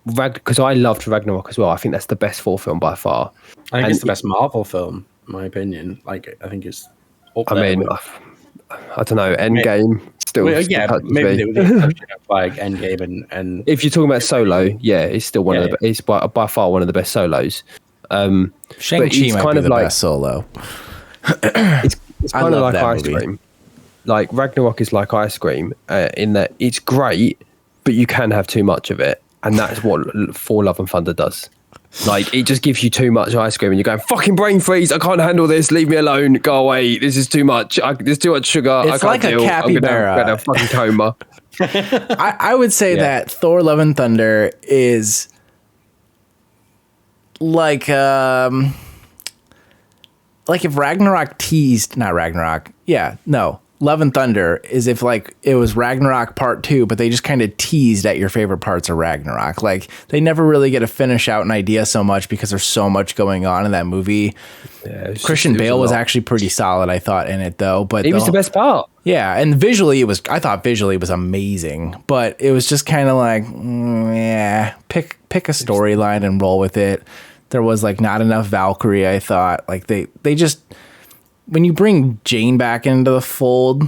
[SPEAKER 4] because I loved Ragnarok as well. I think that's the best Thor film by far.
[SPEAKER 3] I think it's the best Marvel film, in my opinion. Like I think it's. I mean,
[SPEAKER 4] I don't know. Endgame. Still,
[SPEAKER 3] maybe they were like Endgame and
[SPEAKER 4] if you're talking about solo, it's still one of the it's by far one of the best solos.
[SPEAKER 2] Shang-Chi might be the best solo.
[SPEAKER 4] It's kind of like ice cream. Like Ragnarok is like ice cream in that it's great, but you can have too much of it, and that's what Thor Love and Thunder does. Like it just gives you too much ice cream, and you're going fucking brain freeze. I can't handle this. Leave me alone. Go away. This is too much. There's too much sugar.
[SPEAKER 2] It's like a capybara.
[SPEAKER 4] I'm gonna have a fucking coma.
[SPEAKER 2] I would say that Thor: Love and Thunder is like if Ragnarok teased, not Ragnarok. Yeah, no. Love and Thunder is if like it was Ragnarok Part 2, but they just kind of teased at your favorite parts of Ragnarok. Like they never really get to finish out an idea so much because there's so much going on in that movie. Yeah, Christian Bale was actually pretty solid, I thought, in it though. But
[SPEAKER 4] he was the best part.
[SPEAKER 2] Yeah, and visually I thought visually it was amazing, but it was just kind of like, pick a storyline and roll with it. There was like not enough Valkyrie, I thought. Like they just. When you bring Jane back into the fold,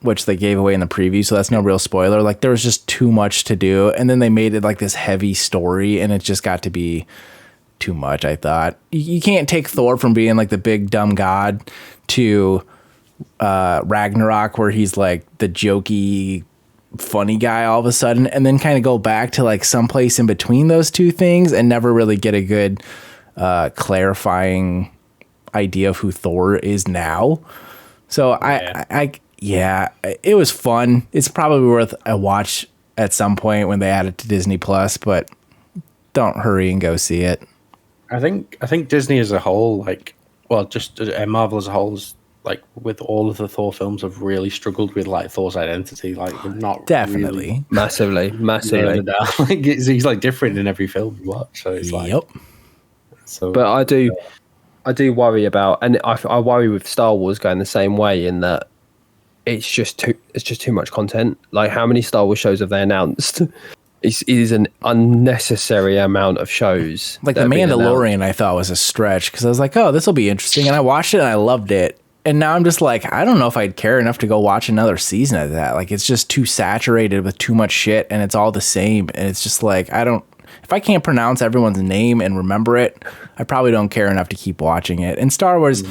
[SPEAKER 2] which they gave away in the preview, so that's no real spoiler, like there was just too much to do. And then they made it like this heavy story, and it just got to be too much, I thought. You can't take Thor from being like the big dumb god to Ragnarok, where he's like the jokey funny guy all of a sudden, and then kind of go back to like someplace in between those two things and never really get a good clarifying idea of who Thor is now. So yeah, it was fun. It's probably worth a watch at some point when they add it to Disney Plus, but don't hurry and go see it.
[SPEAKER 3] I think Disney as a whole, like, well, just Marvel as a whole, is like with all of the Thor films, have really struggled with like Thor's identity. Like, they're not
[SPEAKER 2] Definitely
[SPEAKER 3] really
[SPEAKER 4] massively.
[SPEAKER 3] Like, he's like different in every film you watch. So it's like,
[SPEAKER 2] yep.
[SPEAKER 3] So,
[SPEAKER 4] But I do worry about, and I worry with Star Wars going the same way, in that it's just too much content. Like, how many Star Wars shows have they announced? It is an unnecessary amount of shows.
[SPEAKER 2] Like The Mandalorian, I thought was a stretch because I was like, oh, this will be interesting, and I watched it and I loved it. And now I'm just like, I don't know if I'd care enough to go watch another season of that. Like, it's just too saturated with too much shit, and it's all the same. And it's just like, if I can't pronounce everyone's name and remember it, I probably don't care enough to keep watching it. And Star Wars,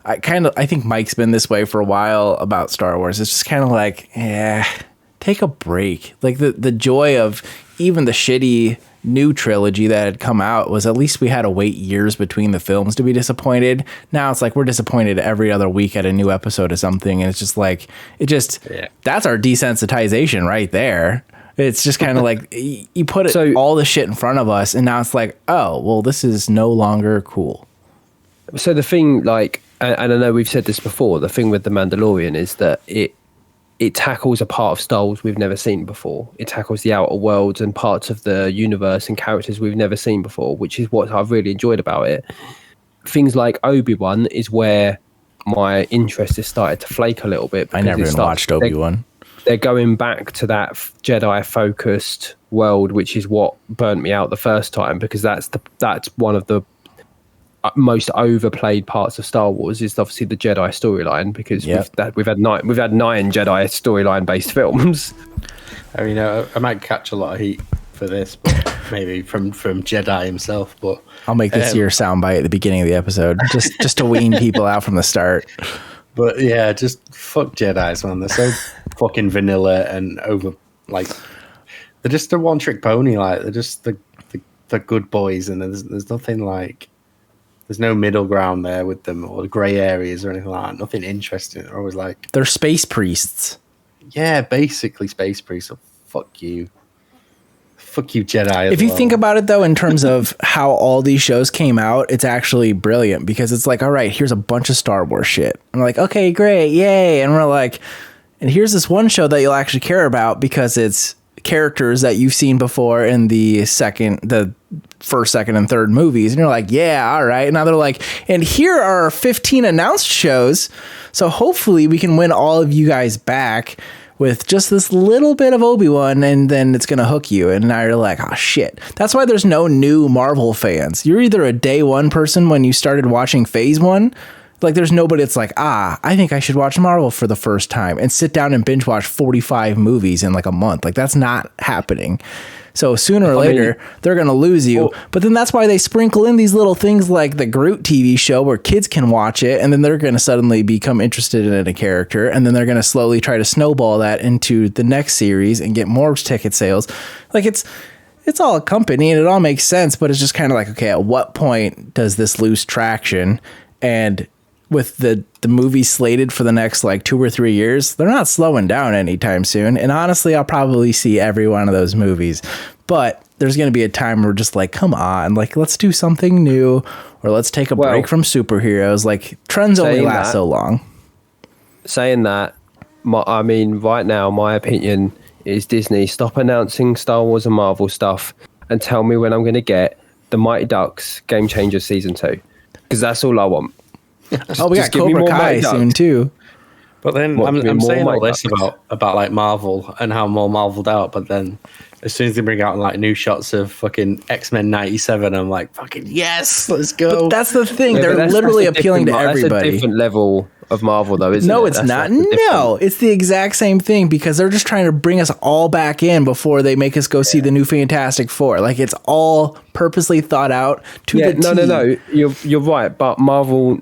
[SPEAKER 2] I think Mike's been this way for a while about Star Wars. It's just kind of like, take a break. Like the joy of even the shitty new trilogy that had come out was at least we had to wait years between the films to be disappointed. Now it's like we're disappointed every other week at a new episode of something, and it's just like that's our desensitization right there. It's just kind of like you put all the shit in front of us, and now it's like, oh, well, this is no longer cool.
[SPEAKER 4] So the thing, like, and I know we've said this before, the thing with The Mandalorian is that it tackles a part of Star Wars we've never seen before. It tackles the outer worlds and parts of the universe and characters we've never seen before, which is what I've really enjoyed about it. Things like Obi-Wan is where my interest has started to flake a little bit.
[SPEAKER 2] I never even watched Obi-Wan.
[SPEAKER 4] They're going back to that Jedi-focused world, which is what burnt me out the first time, because that's one of the most overplayed parts of Star Wars, is obviously the Jedi storyline, because we've had 9 Jedi storyline based films.
[SPEAKER 3] I mean, I might catch a lot of heat for this, but maybe from Jedi himself. But
[SPEAKER 2] I'll make this your soundbite at the beginning of the episode, just to wean people out from the start.
[SPEAKER 3] But yeah, just fuck Jedis, man. They're so fucking vanilla and over, like, they're just a one trick pony. Like, they're just the good boys, and there's nothing like. There's no middle ground there with them, or grey areas or anything like that. Nothing interesting. They're always like...
[SPEAKER 2] They're space priests.
[SPEAKER 3] Yeah, basically space priests. So fuck you. Fuck you, Jedi.
[SPEAKER 2] If you think about it, though, in terms of how all these shows came out, it's actually brilliant, because it's like, all right, here's a bunch of Star Wars shit. And we're like, okay, great, yay. And we're like, and here's this one show that you'll actually care about because it's characters that you've seen before in the first, second, and third movies, and you're like, yeah, all right. And now they're like, and here are our 15 announced shows, so hopefully we can win all of you guys back with just this little bit of Obi-Wan, and then it's gonna hook you. And now you're like, oh shit. That's why there's no new Marvel fans. You're either a day one person when you started watching Phase 1. Like, there's nobody that's like, I think I should watch Marvel for the first time and sit down and binge watch 45 movies in like a month. Like, that's not happening. So sooner or later, they're going to lose you. But then that's why they sprinkle in these little things like the Groot TV show where kids can watch it, and then they're going to suddenly become interested in a character, and then they're going to slowly try to snowball that into the next series and get more ticket sales. Like, it's all a company, and it all makes sense, but it's just kind of like, okay, at what point does this lose traction? And with the movies slated for the next like 2 or 3 years, they're not slowing down anytime soon. And honestly, I'll probably see every one of those movies, but there's going to be a time where we're just like, come on, like, let's do something new, or let's take a break from superheroes. Like, trends only last so long.
[SPEAKER 4] Saying that, I mean, right now, my opinion is Disney, stop announcing Star Wars and Marvel stuff and tell me when I'm going to get the Mighty Ducks Game Changer Season 2. Because that's all I want.
[SPEAKER 2] We got Cobra Kai soon too.
[SPEAKER 3] But then I'm saying all this about like Marvel and how I'm all marveled out, but then as soon as they bring out like new shots of fucking X-Men 97, I'm like, fucking yes, let's go.
[SPEAKER 2] But that's the thing. They're literally appealing to everybody.
[SPEAKER 4] That's a different level of Marvel, though, isn't it?
[SPEAKER 2] No, it's not. No, it's the exact same thing because they're just trying to bring us all back in before they make us go see the new Fantastic Four. Like, it's all purposely thought out to the T.
[SPEAKER 4] No. You're right, but Marvel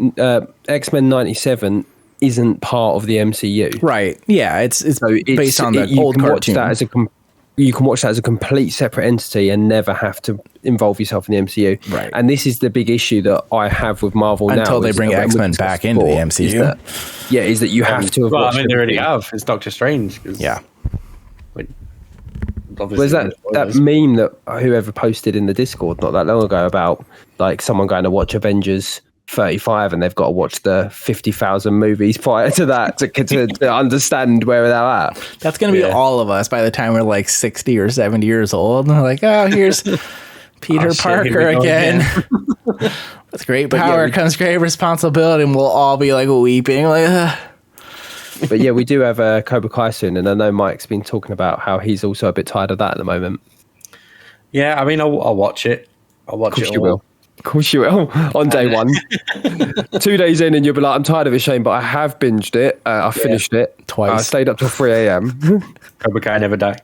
[SPEAKER 4] X-Men 97 isn't part of the MCU.
[SPEAKER 2] Right. Yeah, it's based on the old cartoon.
[SPEAKER 4] You can watch that as a complete separate entity and never have to involve yourself in the MCU.
[SPEAKER 2] Right.
[SPEAKER 4] And this is the big issue that I have with Marvel now.
[SPEAKER 2] Until they bring X-Men back into the MCU.
[SPEAKER 4] Is that you have to have
[SPEAKER 3] Well, I mean, they already have. It's Doctor Strange.
[SPEAKER 2] Yeah.
[SPEAKER 3] Like,
[SPEAKER 4] there's that meme that whoever posted in the Discord not that long ago about like someone going to watch Avengers 35 and they've got to watch the 50,000 movies prior to that to understand where they're at.
[SPEAKER 2] That's going to be all of us by the time we're like 60 or 70 years old. And we're like, oh, here's Peter Parker again. With great power comes great responsibility, and we'll all be like weeping. Like,
[SPEAKER 4] But yeah, we do have a Cobra Kai soon, and I know Mike's been talking about how he's also a bit tired of that at the moment.
[SPEAKER 3] Yeah, I mean, I'll watch it. I'll watch it all.
[SPEAKER 4] Of course you will. On day one. 2 days in and you'll be like, I'm tired of it, Shane, but I have binged it. I finished it.
[SPEAKER 2] Twice.
[SPEAKER 4] I stayed up till 3 a.m.
[SPEAKER 3] Cobra Kai never die.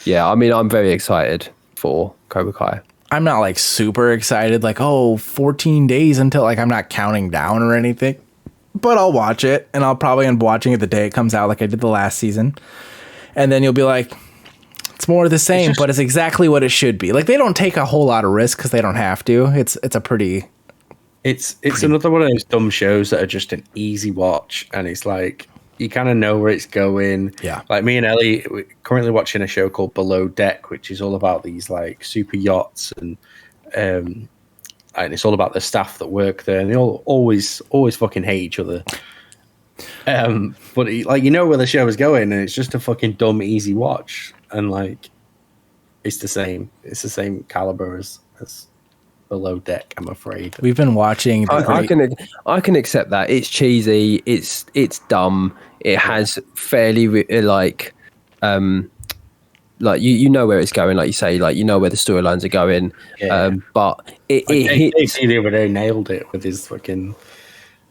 [SPEAKER 4] Yeah, I mean, I'm very excited for Cobra Kai.
[SPEAKER 2] I'm not like super excited, like, 14 days until, like, I'm not counting down or anything. But I'll watch it, and I'll probably end up watching it the day it comes out like I did the last season. And then you'll be like, it's more of the same, but it's exactly what it should be. Like, they don't take a whole lot of risk because they don't have to. It's a pretty...
[SPEAKER 3] It's another one of those dumb shows that are just an easy watch, and it's like, you kind of know where it's going.
[SPEAKER 2] Yeah.
[SPEAKER 3] Like, me and Ellie, we're currently watching a show called Below Deck, which is all about these, like, super yachts, and it's all about the staff that work there, and they all always fucking hate each other. But like, you know where the show is going, and it's just a fucking dumb, easy watch, and like, it's the same caliber as Below Deck. I'm afraid
[SPEAKER 2] we've been watching.
[SPEAKER 4] I can accept that. It's cheesy. It's dumb. It has fairly like you know where it's going, like you say, like you know where the storylines are going.
[SPEAKER 3] Yeah.
[SPEAKER 4] But it hits.
[SPEAKER 3] The other day nailed it with his fucking.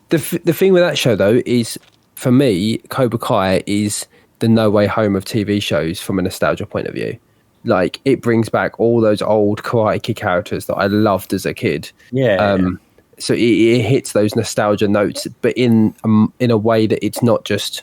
[SPEAKER 4] The thing with that show though is, for me, Cobra Kai is the No Way Home of TV shows from a nostalgia point of view. Like, it brings back all those old Karate Kid characters that I loved as a kid.
[SPEAKER 3] Yeah.
[SPEAKER 4] So it hits those nostalgia notes, but in a way that it's not just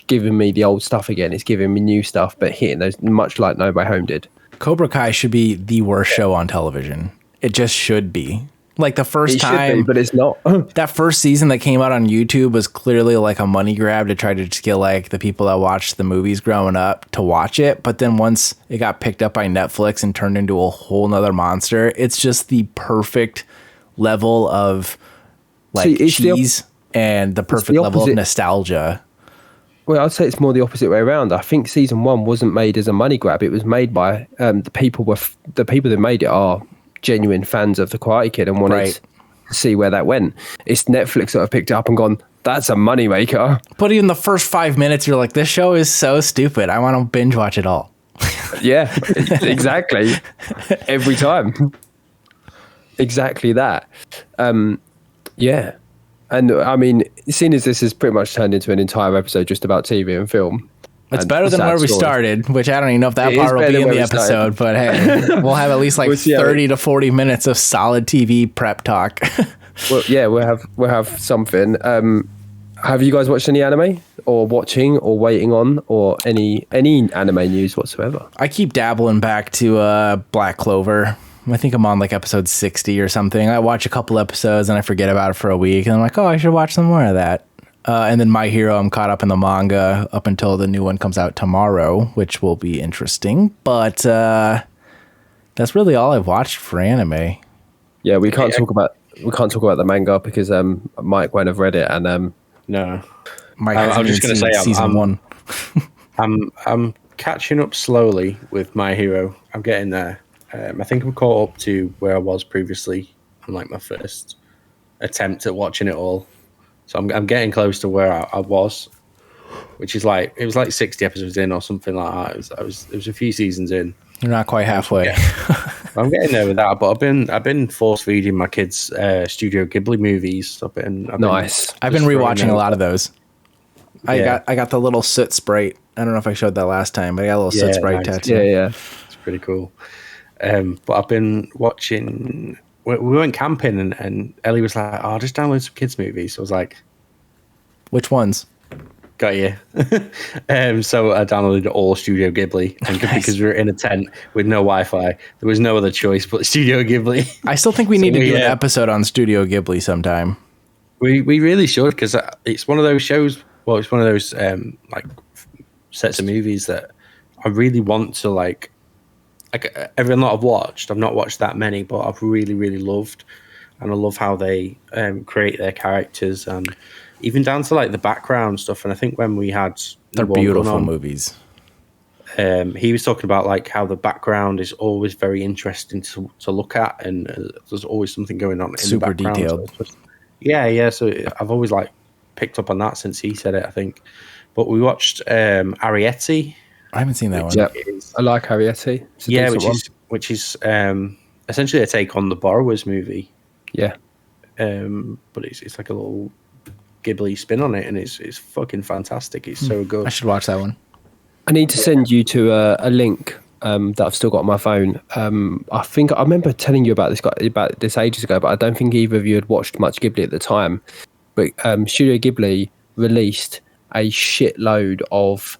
[SPEAKER 4] giving me the old stuff again. It's giving me new stuff, but hitting those, much like No Way Home did.
[SPEAKER 2] Cobra Kai should be the worst show on television. It just should be. Like, the first time,
[SPEAKER 4] but it's not.
[SPEAKER 2] That first season that came out on YouTube was clearly like a money grab to try to just get like the people that watched the movies growing up to watch it. But then once it got picked up by Netflix and turned into a whole nother monster, it's just the perfect level of like cheese and the perfect level of nostalgia.
[SPEAKER 4] Well, I'd say it's more the opposite way around. I think season 1 wasn't made as a money grab. It was made by the people that made it are genuine fans of the Karate Kid and wanted to see where that went. It's Netflix that have picked it up and gone, that's a moneymaker.
[SPEAKER 2] But even the first 5 minutes, you're like, this show is so stupid. I want to binge watch it all.
[SPEAKER 4] Yeah, exactly. Every time. Exactly that. Yeah. And I mean, seeing as this has pretty much turned into an entire episode just about TV and film.
[SPEAKER 2] It's better than where we started, which I don't even know if that part will be in the episode, but hey, we'll have at least like 30 to 40 minutes of solid TV prep talk.
[SPEAKER 4] Well, yeah, we'll have something. Have you guys watched any anime or watching or waiting on or any anime news whatsoever?
[SPEAKER 2] I keep dabbling back to Black Clover. I think I'm on like episode 60 or something. I watch a couple episodes and I forget about it for a week, and I'm like, oh, I should watch some more of that. And then My Hero, I'm caught up in the manga up until the new one comes out tomorrow, which will be interesting. But that's really all I've watched for anime.
[SPEAKER 4] Yeah, we can't talk about the manga because Mike won't have read it, and
[SPEAKER 3] no.
[SPEAKER 2] Mike
[SPEAKER 3] I'm just going to say
[SPEAKER 2] season 1.
[SPEAKER 3] I'm catching up slowly with My Hero. I'm getting there. I think I'm caught up to where I was previously on like my first attempt at watching it all. So I'm getting close to where I was, which is like, it was like 60 episodes in or something like that. It was a few seasons in.
[SPEAKER 2] You're not quite halfway.
[SPEAKER 3] I'm getting there with that, but I've been force feeding my kids Studio Ghibli movies.
[SPEAKER 4] Nice.
[SPEAKER 2] I've been rewatching a lot of those. I got the little soot sprite. I don't know if I showed that last time, but I got a little soot sprite tattoo.
[SPEAKER 4] Yeah.
[SPEAKER 3] It's pretty cool. But I've been watching. We went camping, and Ellie was like, "Oh, I'll just download some kids' movies." So I was like,
[SPEAKER 2] "Which ones?"
[SPEAKER 3] Got you. So I downloaded all Studio Ghibli, and because we were in a tent with no Wi-Fi, there was no other choice but Studio Ghibli.
[SPEAKER 2] I still think we need to do an episode on Studio Ghibli sometime.
[SPEAKER 3] We really should, because it's one of those shows. Well, it's one of those like sets of movies that I really want to like every lot I've watched. I've not watched that many, but I've really, really loved, and I love how they create their characters and even down to like the background stuff. And I think when we had
[SPEAKER 2] they're beautiful movies.
[SPEAKER 3] He was talking about like how the background is always very interesting to look at, and there's always something going on in
[SPEAKER 2] super
[SPEAKER 3] the background.
[SPEAKER 2] Detailed.
[SPEAKER 3] So yeah. So I've always like picked up on that since he said it, I think. But we watched Arrietty.
[SPEAKER 2] I haven't seen that one.
[SPEAKER 4] Yeah, I like Arrietty.
[SPEAKER 3] Yeah, which is essentially a take on the Borrowers movie.
[SPEAKER 4] Yeah.
[SPEAKER 3] But it's like a little Ghibli spin on it, and it's fucking fantastic. It's so good.
[SPEAKER 2] I should watch that one.
[SPEAKER 4] I need to send you to a link that I've still got on my phone. I think I remember telling you about this ages ago, but I don't think either of you had watched much Ghibli at the time. But Studio Ghibli released a shitload of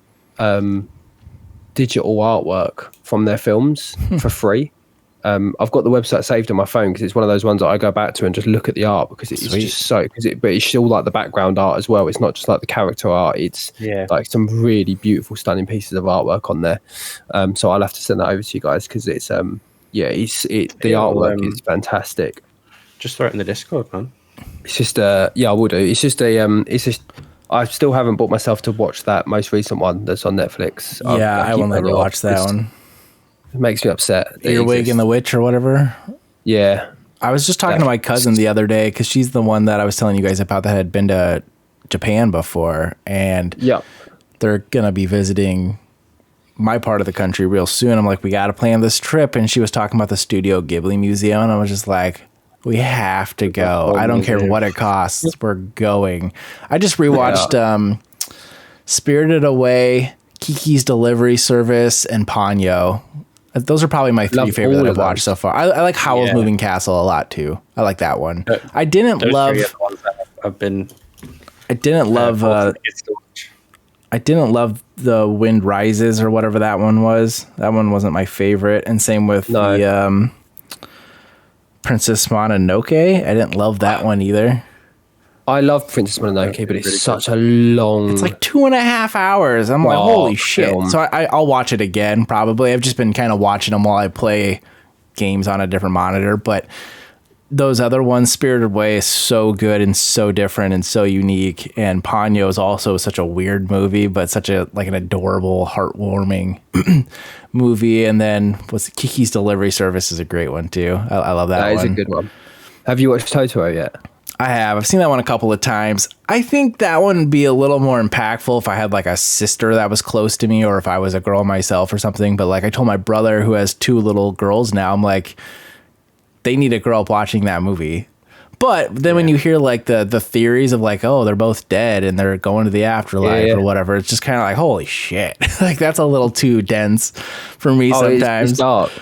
[SPEAKER 4] digital artwork from their films for free. I've got the website saved on my phone because it's one of those ones that I go back to and just look at the art because it's just so. But it's still like the background art as well. It's not just like the character art. It's like some really beautiful, stunning pieces of artwork on there. So I'll have to send that over to you guys because it's the artwork is fantastic.
[SPEAKER 3] Just throw it in the Discord, man.
[SPEAKER 4] It's just I will do. It's just I still haven't brought myself to watch that most recent one that's on Netflix.
[SPEAKER 2] I will never watch that one.
[SPEAKER 4] It makes me upset.
[SPEAKER 2] Earwig and the Witch or whatever.
[SPEAKER 4] Yeah.
[SPEAKER 2] I was just talking to my cousin the other day because she's the one that I was telling you guys about that had been to Japan before. And they're going to be visiting my part of the country real soon. I'm like, we got to plan this trip. And she was talking about the Studio Ghibli Museum. And I was just like, we have to go. I don't care what it costs. We're going. I just rewatched Spirited Away, Kiki's Delivery Service, and Ponyo. Those are probably my three favorite that I've watched so far. I like Howl's Moving Castle a lot too. I like that one. I didn't love The Wind Rises or whatever that one was. That one wasn't my favorite. And same with the Princess Mononoke. I didn't love that one either.
[SPEAKER 4] I love Princess Mononoke, but it's such a long...
[SPEAKER 2] It's like 2.5 hours. I'm like, holy shit.
[SPEAKER 4] Film.
[SPEAKER 2] So I'll watch it again, probably. I've just been kind of watching them while I play games on a different monitor. But those other ones, Spirited Away is so good and so different and so unique. And Ponyo is also such a weird movie, but such an adorable, heartwarming movie. And then Kiki's Delivery Service is a great one, too. I love that one.
[SPEAKER 4] That is a good one. Have you watched Totoro yet?
[SPEAKER 2] I have. I've seen that one a couple of times. I think that one would be a little more impactful if I had like a sister that was close to me or if I was a girl myself or something. But like I told my brother who has 2 little girls now, I'm like, they need to grow up watching that movie. But then when you hear like the theories of like, oh, they're both dead and they're going to the afterlife or whatever, it's just kind of like, holy shit. Like that's a little too dense for me sometimes.
[SPEAKER 4] It's dark.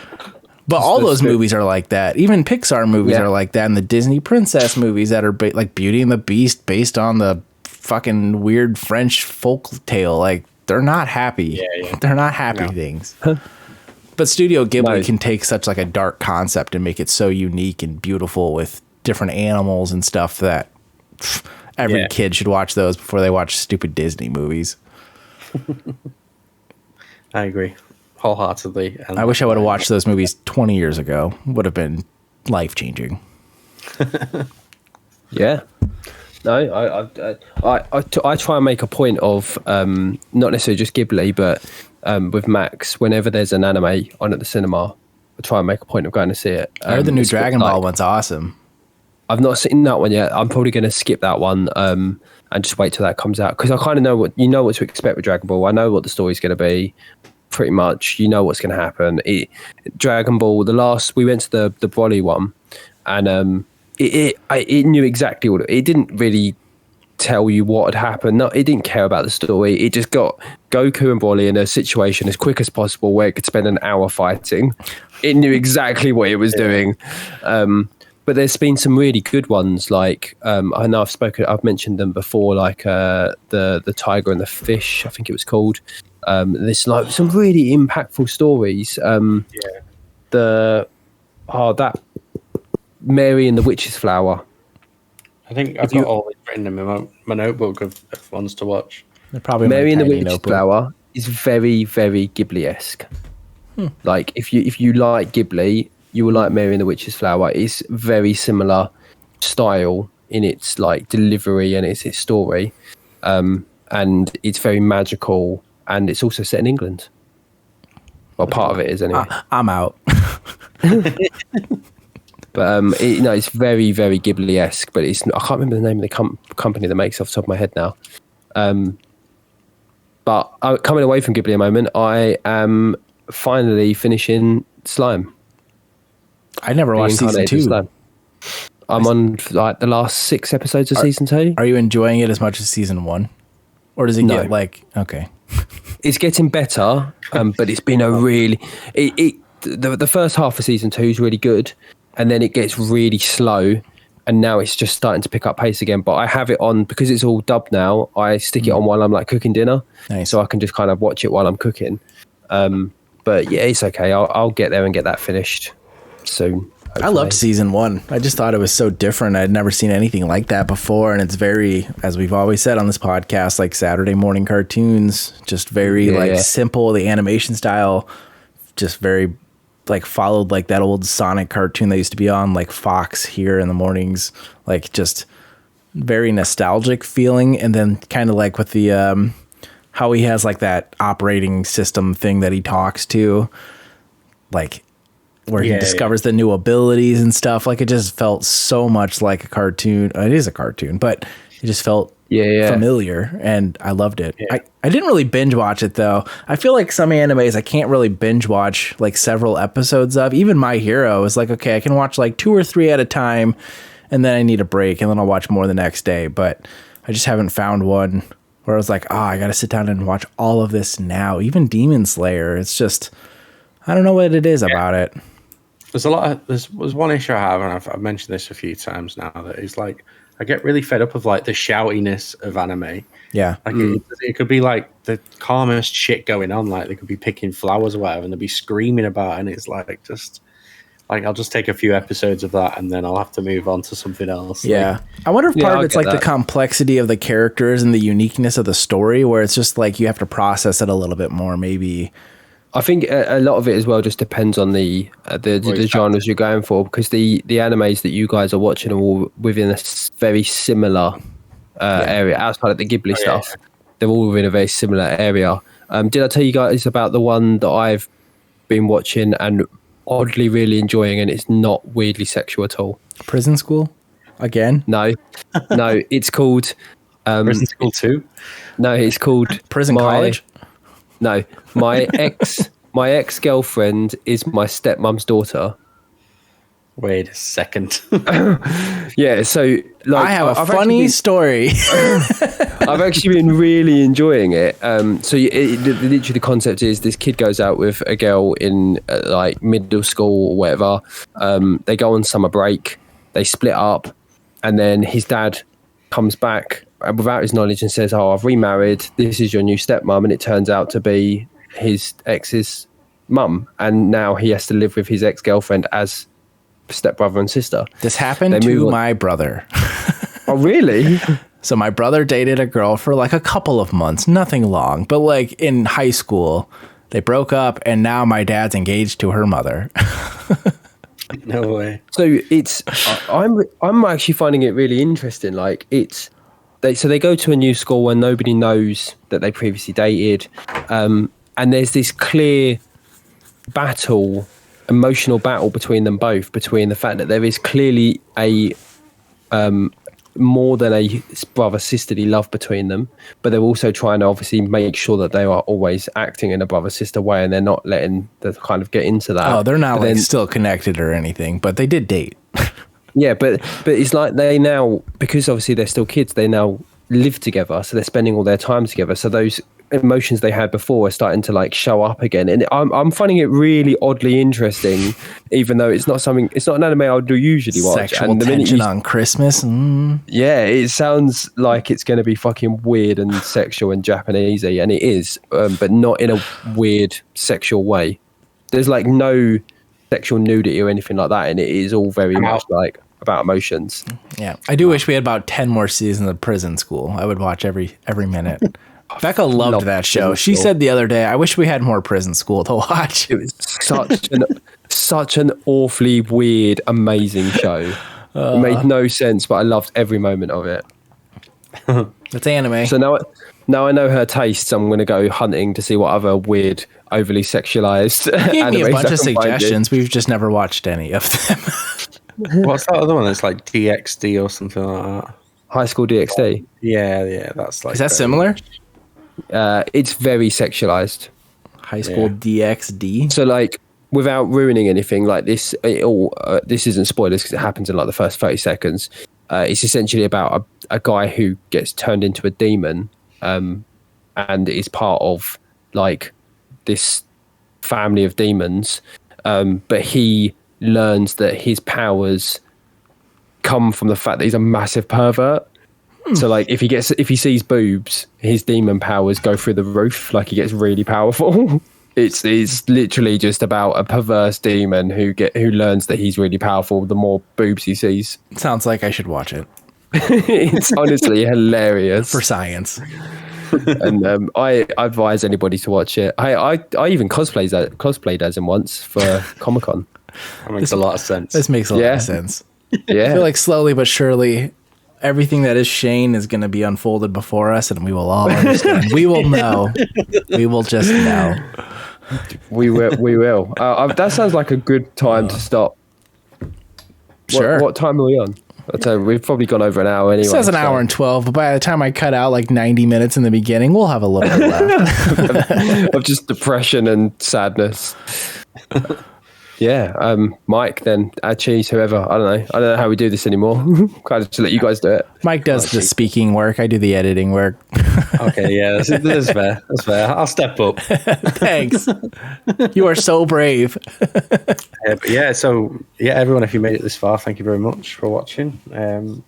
[SPEAKER 2] But all those movies are like that. Even Pixar movies are like that. And the Disney princess movies that are like Beauty and the Beast based on the fucking weird French folk tale. Like, they're not happy. They're not happy things. But Studio Ghibli can take such like a dark concept and make it so unique and beautiful with different animals and stuff that every kid should watch those before they watch stupid Disney movies.
[SPEAKER 3] I agree. Wholeheartedly. And
[SPEAKER 2] I wish I would have watched those movies 20 years ago. Would have been life-changing.
[SPEAKER 4] Yeah. No, I try and make a point of not necessarily just Ghibli, but with Max, whenever there's an anime on at the cinema, I try and make a point of going to see it.
[SPEAKER 2] I heard the new Dragon Ball one's awesome.
[SPEAKER 4] I've not seen that one yet. I'm probably going to skip that one and just wait till that comes out because I kind of know what to expect with Dragon Ball. I know what the story's going to be pretty much you know what's going to happen. Dragon Ball, we went to the Broly one, and it knew exactly what it didn't really tell you what had happened. No, it didn't care about the story. It just got Goku and Broly in a situation as quick as possible where it could spend an hour fighting. It knew exactly what it was doing. But there's been some really good ones, like I know I've mentioned them before, like the Tiger and the Fish, I think it was called. There's like some really impactful stories. That Mary and the Witch's Flower.
[SPEAKER 3] I think I've got all these written in my notebook of ones to watch.
[SPEAKER 2] They're probably
[SPEAKER 4] Mary and the
[SPEAKER 2] tiny
[SPEAKER 4] Witch's
[SPEAKER 2] notebook.
[SPEAKER 4] Flower is very, very Ghibli-esque. Like if you like Ghibli, you will like Mary and the Witch's Flower. It's very similar style in its like delivery and its story, and it's very magical, and it's also set in England. Well, part of it is anyway.
[SPEAKER 2] I'm out.
[SPEAKER 4] But it's very, very Ghibli-esque. But I can't remember the name of the company that makes it off the top of my head now. But coming away from Ghibli a moment, I am finally finishing Slime.
[SPEAKER 2] I never watched season 2.
[SPEAKER 4] Slime. I'm on like the last 6 episodes of season 2.
[SPEAKER 2] Are you enjoying it as much as season 1, or does it get like okay?
[SPEAKER 4] It's getting better, but it's been a really the first half of season 2 is really good, and then it gets really slow, and now it's just starting to pick up pace again. But I have it on because it's all dubbed now. I stick it on while I'm like cooking dinner, so I can just kind of watch it while I'm cooking. But yeah, it's okay. I'll get there and get that finished soon. Hopefully.
[SPEAKER 2] I loved season 1. I just thought it was so different. I'd never seen anything like that before, and it's very, as we've always said on this podcast, like Saturday morning cartoons. Just very simple. The animation style, just very like followed like that old Sonic cartoon that used to be on like Fox here in the mornings. Like just very nostalgic feeling, and then kind of like with the how he has like that operating system thing that he talks to, like where he discovers the new abilities and stuff. Like it just felt so much like a cartoon. It is a cartoon, but it just felt familiar, and I loved it. I didn't really binge watch it though. I feel like some animes I can't really binge watch like several episodes of. Even My Hero is like, okay, I can watch like 2 or 3 at a time, and then I need a break, and then I'll watch more the next day. But I just haven't found one where I was like, I got to sit down and watch all of this now. Even Demon Slayer, it's just, I don't know what it is about it.
[SPEAKER 3] There's a lot of, there's one issue I have, and I've mentioned this a few times now, that is like, I get really fed up of like the shoutiness of anime.
[SPEAKER 2] Yeah.
[SPEAKER 3] Like it could be like the calmest shit going on. Like they could be picking flowers or whatever, and they'd be screaming about it, and it's like, just like, I'll just take a few episodes of that, and then I'll have to move on to something else.
[SPEAKER 2] Yeah.
[SPEAKER 3] Like,
[SPEAKER 2] I wonder if part of it's like
[SPEAKER 4] that.
[SPEAKER 2] the complexity of the characters and the uniqueness of the story, where it's just like you have to process it a little bit more, maybe.
[SPEAKER 4] I think a lot of it as well just depends on the genres you're going for, because the animes that you guys are watching are all within a very similar area outside of the Ghibli stuff. Yeah. They're all within a very similar area. Did I tell you guys about the one that I've been watching and oddly really enjoying, and it's not weirdly sexual at all?
[SPEAKER 2] Prison School? Again?
[SPEAKER 4] No, it's called...
[SPEAKER 3] Prison School 2?
[SPEAKER 4] No, it's called...
[SPEAKER 2] Prison College?
[SPEAKER 4] No, my ex-girlfriend is my stepmom's daughter.
[SPEAKER 3] Wait a second.
[SPEAKER 4] Yeah, so like
[SPEAKER 2] I have a funny story.
[SPEAKER 4] I've actually been really enjoying it. Literally the concept is this kid goes out with a girl in like middle school or whatever. They go on summer break, they split up, and then his dad comes back without his knowledge and says, I've remarried, this is your new stepmom, and it turns out to be his ex's mum, and now he has to live with his ex-girlfriend as stepbrother and sister.
[SPEAKER 2] This happened to my brother.
[SPEAKER 4] Oh, really?
[SPEAKER 2] So my brother dated a girl for like a couple of months, nothing long, but like in high school, they broke up, and now my dad's engaged to her mother.
[SPEAKER 3] No way.
[SPEAKER 4] So I'm actually finding it really interesting. Like they go to a new school where nobody knows that they previously dated, and there's this clear emotional battle between them both, between the fact that there is clearly a more than a brother-sisterly love between them, but they're also trying to obviously make sure that they are always acting in a brother-sister way, and they're not letting the kind of get into that.
[SPEAKER 2] Oh, they're not
[SPEAKER 4] But
[SPEAKER 2] like
[SPEAKER 4] then-
[SPEAKER 2] still connected or anything, but they did date.
[SPEAKER 4] Yeah, but it's like they now, because obviously they're still kids, they now live together, so they're spending all their time together. So those emotions they had before are starting to like show up again, and I'm finding it really oddly interesting, even though it's not an anime I do usually watch.
[SPEAKER 2] Sexual
[SPEAKER 4] And the minute
[SPEAKER 2] tension
[SPEAKER 4] you-
[SPEAKER 2] on Christmas.
[SPEAKER 4] yeah, it sounds like it's going to be fucking weird and sexual and Japanesey, and it is, but not in a weird sexual way. There's like no sexual nudity or anything like that, and it is all very much like about emotions.
[SPEAKER 2] Yeah, I do wish we had about 10 more seasons of Prison School. I would watch every minute. Becca loved that show.
[SPEAKER 4] Prison
[SPEAKER 2] She
[SPEAKER 4] School.
[SPEAKER 2] said the other day, I wish we had more Prison School to watch.
[SPEAKER 4] It was such an awfully weird, amazing show. It made no sense, but I loved every moment of it.
[SPEAKER 2] It's anime.
[SPEAKER 4] So now I know her tastes. I'm going to go hunting to see what other weird, overly sexualized
[SPEAKER 2] Give me a
[SPEAKER 4] animes
[SPEAKER 2] bunch
[SPEAKER 4] I
[SPEAKER 2] of
[SPEAKER 4] can find you.
[SPEAKER 2] suggestions. We've just never watched any of them.
[SPEAKER 3] What's that other one? It's like DxD or something like that.
[SPEAKER 4] High School DxD.
[SPEAKER 3] Yeah, that's like.
[SPEAKER 2] Is that similar?
[SPEAKER 4] It's very sexualized.
[SPEAKER 2] High School DxD.
[SPEAKER 4] So like, without ruining anything, like this, this isn't spoilers because it happens in like the first 30 seconds. It's essentially about a guy who gets turned into a demon, and is part of like this family of demons. But he learns that his powers come from the fact that he's a massive pervert. So like if he sees boobs, his demon powers go through the roof. Like he gets really powerful. It's literally just about a perverse demon who learns that he's really powerful the more boobs he sees.
[SPEAKER 2] Sounds like I should watch it
[SPEAKER 4] It's honestly hilarious.
[SPEAKER 2] for science.
[SPEAKER 4] And I advise anybody to watch it. I even cosplayed as him once for Comic-Con.
[SPEAKER 3] That makes a lot of sense.
[SPEAKER 2] This makes a lot
[SPEAKER 4] Yeah.
[SPEAKER 2] of sense.
[SPEAKER 4] Yeah.
[SPEAKER 2] I feel like slowly but surely, everything that is Shane is going to be unfolded before us, and we will all understand. We will know. We will just know.
[SPEAKER 4] We will. That sounds like a good time to stop.
[SPEAKER 2] Sure.
[SPEAKER 4] What time are we on? I'd say we've probably gone over an hour anyway.
[SPEAKER 2] It says an
[SPEAKER 4] so-
[SPEAKER 2] hour and 12, but by the time I cut out like 90 minutes in the beginning, we'll have a little bit left.
[SPEAKER 4] of just depression and sadness. Yeah, Mike, then cheese, whoever. I don't know how we do this anymore. Kind of just let you guys do it.
[SPEAKER 2] Mike does the speaking work. I do the editing work.
[SPEAKER 3] Okay, yeah, that's fair. That's fair. I'll step up.
[SPEAKER 2] Thanks. You are so brave.
[SPEAKER 3] But yeah, so yeah, everyone, if you made it this far, thank you very much for watching.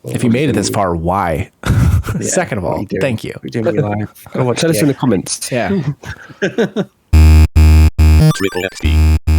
[SPEAKER 2] If you made it this far, why? Second of all, thank you.
[SPEAKER 3] We're doing it live. Go watch
[SPEAKER 4] Tell us in
[SPEAKER 3] the
[SPEAKER 4] the comments.
[SPEAKER 2] Yeah.
[SPEAKER 1] Triple XP.